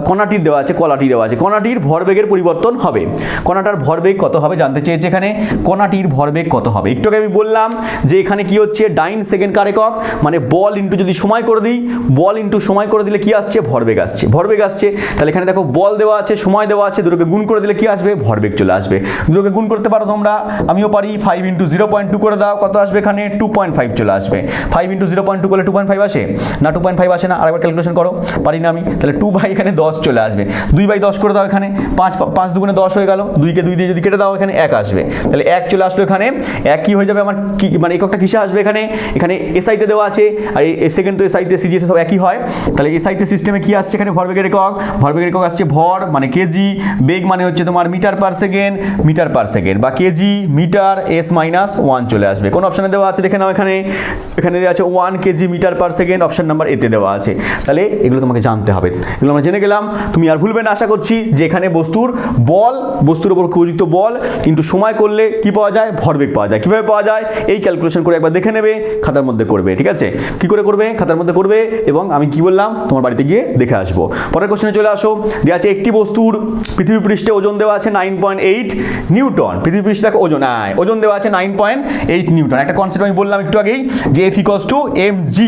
কণাটির দেওয়া আছে, কলাটি দেওয়া আছে, কণাটির ভরবেগের পরিবর্তন হবে। কণাটার ভরবেগ কত হবে জানতে চেয়েছে এখানে, কণাটির ভরবেগ কত হবে। একটু আগে আমি বললাম যে এখানে কি হচ্ছে, ডাইন সেকেন্ড কার একক, মানে বল ইন্টু যদি সময় করে দিই, বল ইন্টু সময় করে দিলে কি আসছে, ভরবেগ আসছে, ভরবেগ আসছে। তাহলে এখানে দেখো বল দেওয়া আছে, সময় দেওয়া আছে, দুটোকে গুণ করে দিলে কি আসবে, ভরবেগ চলে আসবে। দুটোকে গুণ করতে পারো তোমরা, আমিও পারি। 5 ইন্টু 0.2 করে দাও, কত আসবে এখানে, 2.5 চলে আসবে। 5 ইন্টু 0.2 করলে 2.5 আসে না, 2.5 আসে না, আরেকবার ক্যালকুলেশন করো, পারি না আমি। তাহলে 2 এখানে 10 চলে আসবে, 2/10 করে দাও, এখানে 5 দুগুণে 10 হয়ে গেল, 2কে 2 দিয়ে যদি কেটে দাও এখানে 1 আসবে। তাহলে 1 চলে আসলো এখানে, 1 কি হয়ে যাবে আমার, কি মানে এককটা কিসে আসবে এখানে, এখানে এসআইতে দেওয়া আছে, আর এই সেকেন্ড তো এসআইতে সিজিএস সব একই হয়। তাহলে এসআইতে সিস্টেমে কি আসছে এখানে, ভরবেগের একক, ভরবেগের একক আসছে ভর মানে কেজি, বেগ মানে হচ্ছে তোমার মিটার পার সেকেন্ড, বা কেজি মিটার s-1 চলে আসবে। কোন অপশনে দেওয়া আছে দেখে নাও, এখানে দেওয়া আছে 1 KG metre per second, option number এতে দেওয়া আছে। তাহলে এগুলো তোমাকে জানতে হবে, এগুলো আমরা জেনে গেলাম, তুমি আর ভুলবে না আশা করছি, যে এখানে বস্তুর উপর প্রযুক্ত বল কিন্তু সময় করলে কি পাওয়া যায়, ভরবেগ পাওয়া যায়। কিভাবে পাওয়া যায় এই ক্যালকুলেশন করে একবার দেখে নেবে, খাতার মধ্যে করবে, ঠিক আছে, কি করে করবে, খাতার মধ্যে করবে, এবং আমি কি বললাম তোমার বাড়িতে গিয়ে দেখে আসবো। পরের কোশ্চেনে চলে আসো, দেওয়া আছে একটি বস্তুর পৃথিবী পৃষ্ঠে ওজন দেওয়া আছে 9.8 নিউটন। পৃথিবী পৃষ্ঠে দেখো ওজন দেওয়া আছে 9.8 নিউটন। একটা কনসেপ্ট আমি বললাম একটু আগেই, যে F = mg।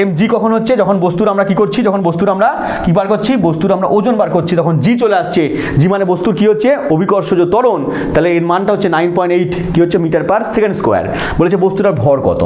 mg কখন হচ্ছে, যখন বস্তুর আমরা কি করছি, যখন বস্তুর আমরা কি বার করছি, বস্তুর আমরা ওজন বার করছি, তখন g চলে আসছে। g মানে বস্তুর কি হচ্ছে, অভিকর্ষজ ত্বরণ। তাহলে এর মানটা হচ্ছে 9.8 কি হচ্ছে, মিটার পার সেকেন্ড স্কোয়ার। বলেছে বস্তুটার ভর কত।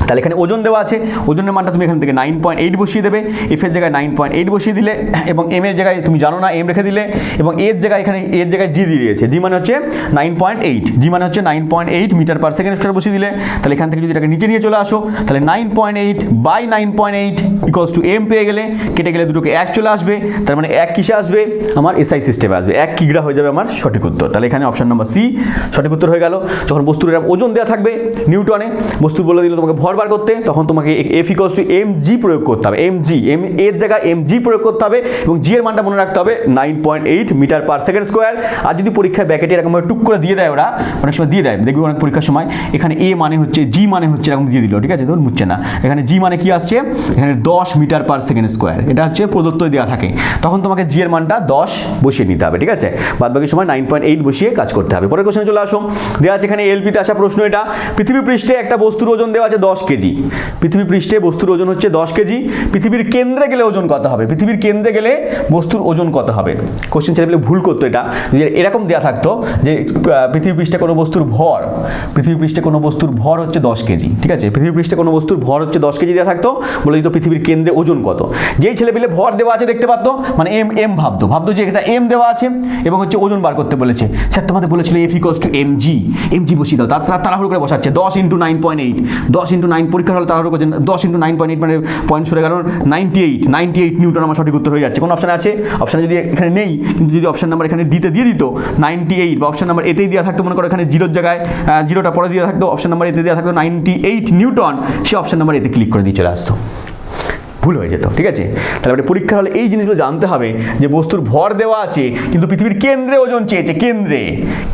তাহলে এখানে ওজন দেওয়া আছে, ওজনের মানটা তুমি এখান থেকে 9.8 বসিয়ে দেবে, এফ এর জায়গায় 9.8 বসিয়ে দিলে, এবং এম এর জায়গায় তুমি জানো না এম রেখে দিলে, এবং এর জায়গায় এখানে এর জায়গায় জি দিয়ে দিয়েছে, জি মানে হচ্ছে 9.8, জি মানে হচ্ছে 9.8 মিটার পার সেকেন্ড স্কোয়ার বসিয়ে দিলে। তাহলে এখান থেকে যদি এটাকে নিচে নিয়ে চলে আসো, তাহলে 9.8 বাই 9.8 ইকুয়ালস টু এম পেয়ে গেলে, কেটে গেলে দুটোকে 1 চলে আসবে। তার মানে 1 কিসে আসবে, আমার এসআই সিস্টেমে আসবে, 1 কিগ্রা হয়ে যাবে আমার সঠিক উত্তর। তাহলে এখানে অপশন নাম্বার সি সঠিক উত্তর হয়ে গেল। যখন বস্তুর এরকম ওজন দেওয়া থাকবে নিউটনে, বস্তু বলে দিল তোমাকে ভর বার করতে, তখন তোমাকে F = mg প্রয়োগ করতে হবে, এম এর জায়গায় mg প্রয়োগ করতে হবে, এবং জি এর মানটা মনে রাখতে হবে 9.8 মিটার পার সেকেন্ড স্কোয়ার। আর যদি পরীক্ষায় ব্যাকেটে এরকমভাবে টুক করে দিয়ে দেয়, ওরা অনেক সময় দিয়ে দেয়, দেখবি অনেক পরীক্ষার সময় এখানে এ মানে হচ্ছে, জি মানে হচ্ছে এরকম দিয়ে দিল, ঠিক আছে, ধরুন মুচ্ছে না, এখানে জি মানে কি আসছে, এখানে 10 মিটার পার সেকেন্ড স্কোয়ার, এটা হচ্ছে প্রদত্ত দেওয়া থাকে, তখন তোমাকে জি এর মানটা 10 বসিয়ে নিতে হবে, ঠিক আছে, বাদ বাকি সময় 9.8 বসিয়ে কাজ করতে হবে। পরের কোশ্চেনে চলে আসো, দেওয়া আছে এখানে এলপিতে আসা প্রশ্ন এটা, পৃথিবী পৃষ্ঠে একটা বস্তুর ওজন দেওয়া আছে 10 কেজি। পৃথিবী পৃষ্ঠে বস্তুর ওজন হচ্ছে 10 কেজি, পৃথিবীর কেন্দ্রে গেলে ওজন কত হবে, পৃথিবীর কেন্দ্রে গেলে বস্তুর ওজন কত হবে। কোশ্চেন ছেলেপেলে ভুল করতো এটা, যে এরকম দেওয়া থাকতো যে পৃথিবী পৃষ্ঠে কোনো বস্তুর ভর, পৃথিবী পৃষ্ঠে কোনো বস্তুর ভর হচ্ছে 10 কেজি, ঠিক আছে, পৃথিবী পৃষ্ঠে কোনো বস্তুর ভর হচ্ছে 10 কেজি দেওয়া থাকতো, বলে দিত পৃথিবীর কেন্দ্রে ওজন কত। যেই ছেলেপেলে ভর দেওয়া আছে দেখতে পারতো, মানে এম ভাবতো যে এটা এম দেওয়া আছে এবং হচ্ছে ওজন বার করতে বলেছে, স্যার তোমাদের বলেছিল F = mg বসিয়ে দাও, তাড়াহুড়ো করে বসাচ্ছে 10 × 9.8, 10 × 9 পরীক্ষার হলে তাড়াহুড়ো করছে, 10 × 9.8 মানে পয়েন্ট সরে গেল 98 নিউটন আমার সঠিক উত্তর হয়ে যাচ্ছে। কোন অপশন আছে, অপশন যদি এখানে নেই, কিন্তু যদি অপশন নাম্বার এখানে দিতে দিয়ে দিত 98, বা অপশন নাম্বার এতেই দেওয়া থাকতো, মনে করো এখানে জিরোর জায়গায় জিরোটা পরে দেওয়া থাকতো, অপশন নাম্বার এতে দেওয়া থাকতো 98 নিউটন, সে অপশন নাম্বার এতে ক্লিক করে দিয়ে চলে আসতো, ভুল হয়ে যেত, ঠিক আছে। তাহলে পরীক্ষা হলে এই জিনিসগুলো জানতে হবে, যে বস্তুর ভর দেওয়া আছে কিন্তু পৃথিবীর কেন্দ্রে ওজন চেয়েছে,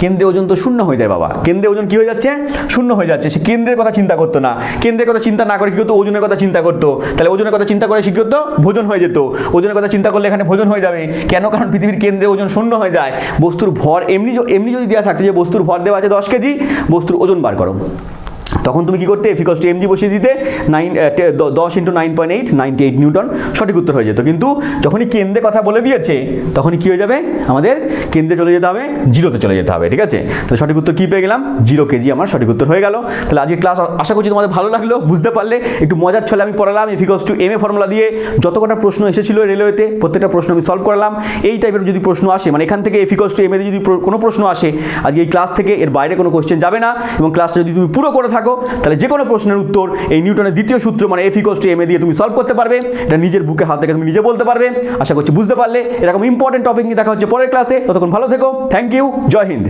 কেন্দ্রে ওজন তো শূন্য হয়ে যায় বাবা, কেন্দ্রে ওজন কি হয়ে যাচ্ছে, শূন্য হয়ে যাচ্ছে। সে কেন্দ্রের কথা চিন্তা করতো না, কেন্দ্রের কথা চিন্তা না করে কি হতো, ওজনের কথা চিন্তা করতো, তাহলে ওজনের কথা চিন্তা করে কি হতো, ভোজন হয়ে যেত, ওজনের কথা চিন্তা করলে এখানে ভোজন হয়ে যাবে, কেন, কারণ পৃথিবীর কেন্দ্রে ওজন শূন্য হয়ে যায়। বস্তুর ভর এমনি যদি দেওয়া থাকতো যে বস্তুর ভর দেওয়া আছে 10 কেজি, বস্তুর ওজন বার করো, তখন তুমি কি করতে, F = mg বসিয়ে দিতে, 10 × 9.8 98 নিউটন সঠিক উত্তর হয়ে যেত। কিন্তু যখনই কেন্দ্রে কথা বলে দিয়েছে, তখনই কি হয়ে যাবে, আমাদের কেন্দ্রে চলে যেতে হবে, জিরোতে চলে যেতে হবে, ঠিক আছে। তাহলে সঠিক উত্তর কি পেয়ে গেলাম, 0 কেজি আমার সঠিক উত্তর হয়ে গেল। তাহলে আজকের ক্লাস আশা করছি তোমাদের ভালো লাগলো, বুঝতে পারলে, একটু মজার ছলে আমি পড়ালাম, F = ma ফর্মুলা দিয়ে যত কটা প্রশ্ন এসেছিল রেলওয়েতে, প্রত্যেকটা প্রশ্ন আমি সলভ করলাম। এই টাইপের যদি প্রশ্ন আসে, মানে এখান থেকে F = ma যদি কোনো প্রশ্ন আসে, আজকে এই ক্লাস থেকে এর বাইরে কোনো কোশ্চেন যাবে না, এবং ক্লাসটা যদি তুমি পুরো করে থাকো, তাহলে যে কোনো প্রশ্নের উত্তর এই নিউটনের দ্বিতীয় সূত্র মানে F = ma দিয়ে তুমি সলভ করতে পারবে, এটা নিজের বুকে হাত থেকে তুমি নিজে বলতে পারবে। আশা করছি বুঝতে পারলে। এরকম ইম্পর্টেন্ট টপিক নিয়ে দেখা হচ্ছে পরের ক্লাসে, ততক্ষণ ভালো থেকো, থ্যাংক ইউ, জয় হিন্দ।